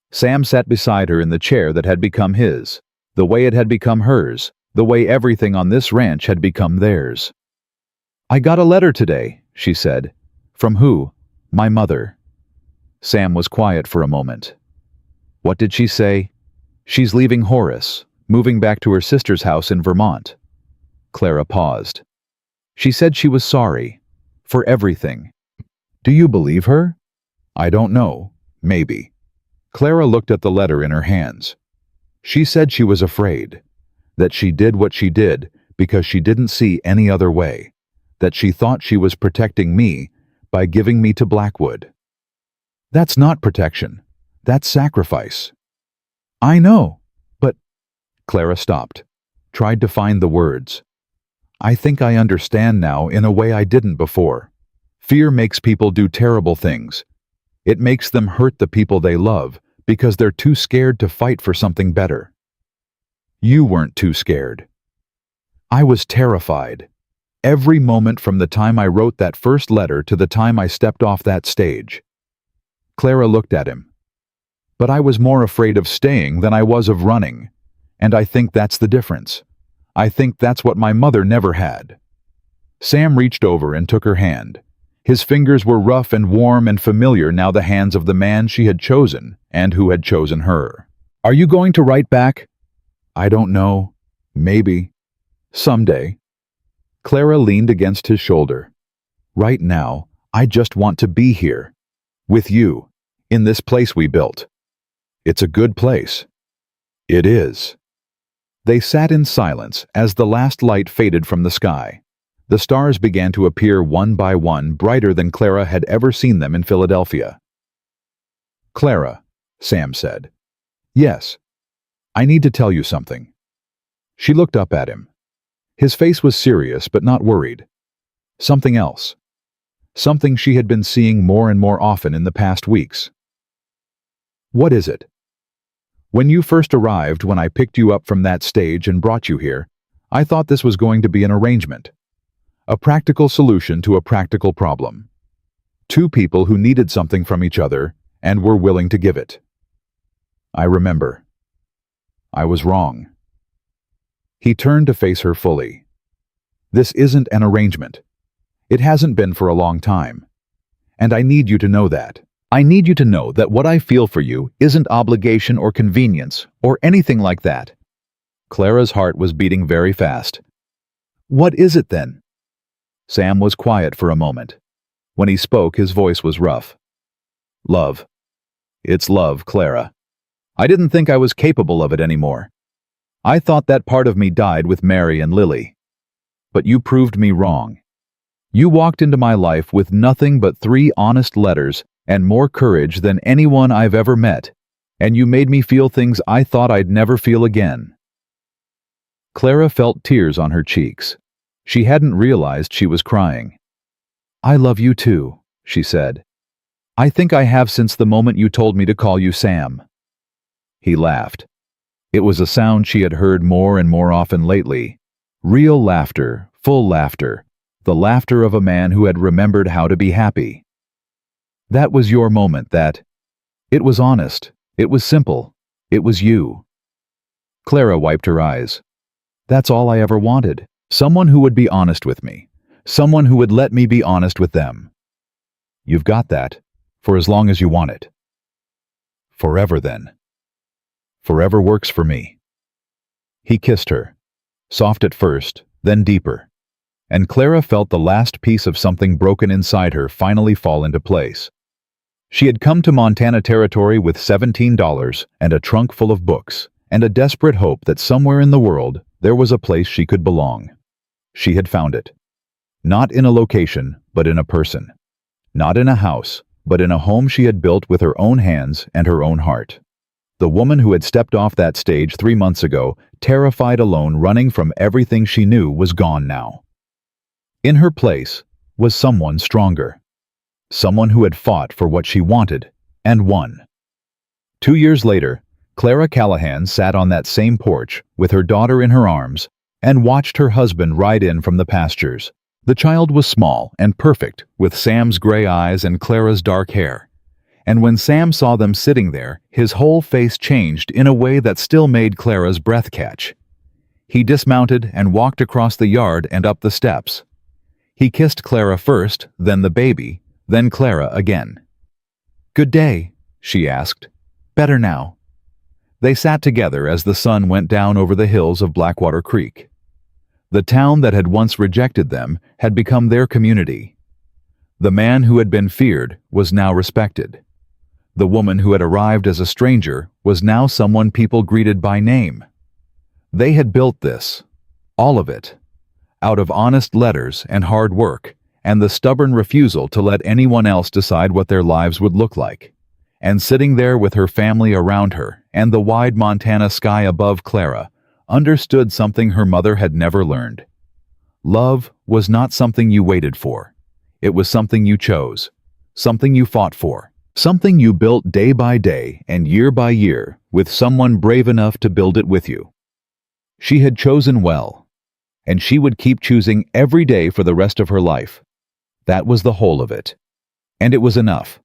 Sam sat beside her in the chair that had become his, the way it had become hers, the way everything on this ranch had become theirs. "I got a letter today," she said. "From who?" "My mother." Sam was quiet for a moment. "What did she say?" "She's leaving Horace, moving back to her sister's house in Vermont." Clara paused. "She said she was sorry. For everything." "Do you believe her?" "I don't know. Maybe." Clara looked at the letter in her hands. She said she was afraid, that she did what she did because she didn't see any other way, that she thought she was protecting me by giving me to Blackwood. "That's not protection. That's sacrifice." "I know, but—" Clara stopped, tried to find the words. "I think I understand now in a way I didn't before. Fear makes people do terrible things. It makes them hurt the people they love because they're too scared to fight for something better. You weren't too scared." "I was terrified. Every moment from the time I wrote that first letter to the time I stepped off that stage." Clara looked at him. "But I was more afraid of staying than I was of running. And I think that's the difference. I think that's what my mother never had." Sam reached over and took her hand. His fingers were rough and warm and familiar now, the hands of the man she had chosen and who had chosen her. "Are you going to write back?" "I don't know. Maybe. Someday." Clara leaned against his shoulder. "Right now, I just want to be here. With you. In this place we built. It's a good place." "It is." They sat in silence as the last light faded from the sky. The stars began to appear one by one, brighter than Clara had ever seen them in Philadelphia. "Clara," Sam said. "Yes. I need to tell you something." She looked up at him. His face was serious but not worried. Something else. Something she had been seeing more and more often in the past weeks. "What is it?" "When you first arrived, when I picked you up from that stage and brought you here, I thought this was going to be an arrangement. A practical solution to a practical problem. Two people who needed something from each other and were willing to give it. I remember. I was wrong." He turned to face her fully. "This isn't an arrangement. It hasn't been for a long time. And I need you to know that. I need you to know that what I feel for you isn't obligation or convenience or anything like that." Clara's heart was beating very fast. "What is it then?" Sam was quiet for a moment. When he spoke, his voice was rough. "Love. It's love, Clara. I didn't think I was capable of it anymore. I thought that part of me died with Mary and Lily. But you proved me wrong. You walked into my life with nothing but 3 honest letters and more courage than anyone I've ever met, and you made me feel things I thought I'd never feel again." Clara felt tears on her cheeks. She hadn't realized she was crying. "I love you too," she said. "I think I have since the moment you told me to call you Sam." He laughed. It was a sound she had heard more and more often lately. Real laughter, full laughter, the laughter of a man who had remembered how to be happy. "That was your moment, that. It was honest, it was simple, it was you." Clara wiped her eyes. "That's all I ever wanted. Someone who would be honest with me. Someone who would let me be honest with them." You've got that, for as long as you want it. Forever then. Forever works for me. He kissed her, soft at first, then deeper, and Clara felt the last piece of something broken inside her finally fall into place. She had come to Montana Territory with $17 and a trunk full of books, and a desperate hope that somewhere in the world there was a place she could belong. She had found it. Not in a location, but in a person. Not in a house, but in a home she had built with her own hands and her own heart. The woman who had stepped off that stage 3 months ago, terrified, alone, running from everything she knew, was gone now. In her place was someone stronger. Someone who had fought for what she wanted and won. 2 years later, Clara Callahan sat on that same porch with her daughter in her arms and watched her husband ride in from the pastures. The child was small and perfect, with Sam's gray eyes and Clara's dark hair. And when Sam saw them sitting there, his whole face changed in a way that still made Clara's breath catch. He dismounted and walked across the yard and up the steps. He kissed Clara first, then the baby, then Clara again. "Good day," she asked. "Better now." They sat together as the sun went down over the hills of Blackwater Creek. The town that had once rejected them had become their community. The man who had been feared was now respected. The woman who had arrived as a stranger was now someone people greeted by name. They had built this, all of it, out of honest letters and hard work, and the stubborn refusal to let anyone else decide what their lives would look like. And sitting there with her family around her and the wide Montana sky above, Clara understood something her mother had never learned. Love was not something you waited for. It was something you chose, something you fought for, something you built day by day and year by year with someone brave enough to build it with you. She had chosen well, and she would keep choosing every day for the rest of her life. That was the whole of it. And it was enough.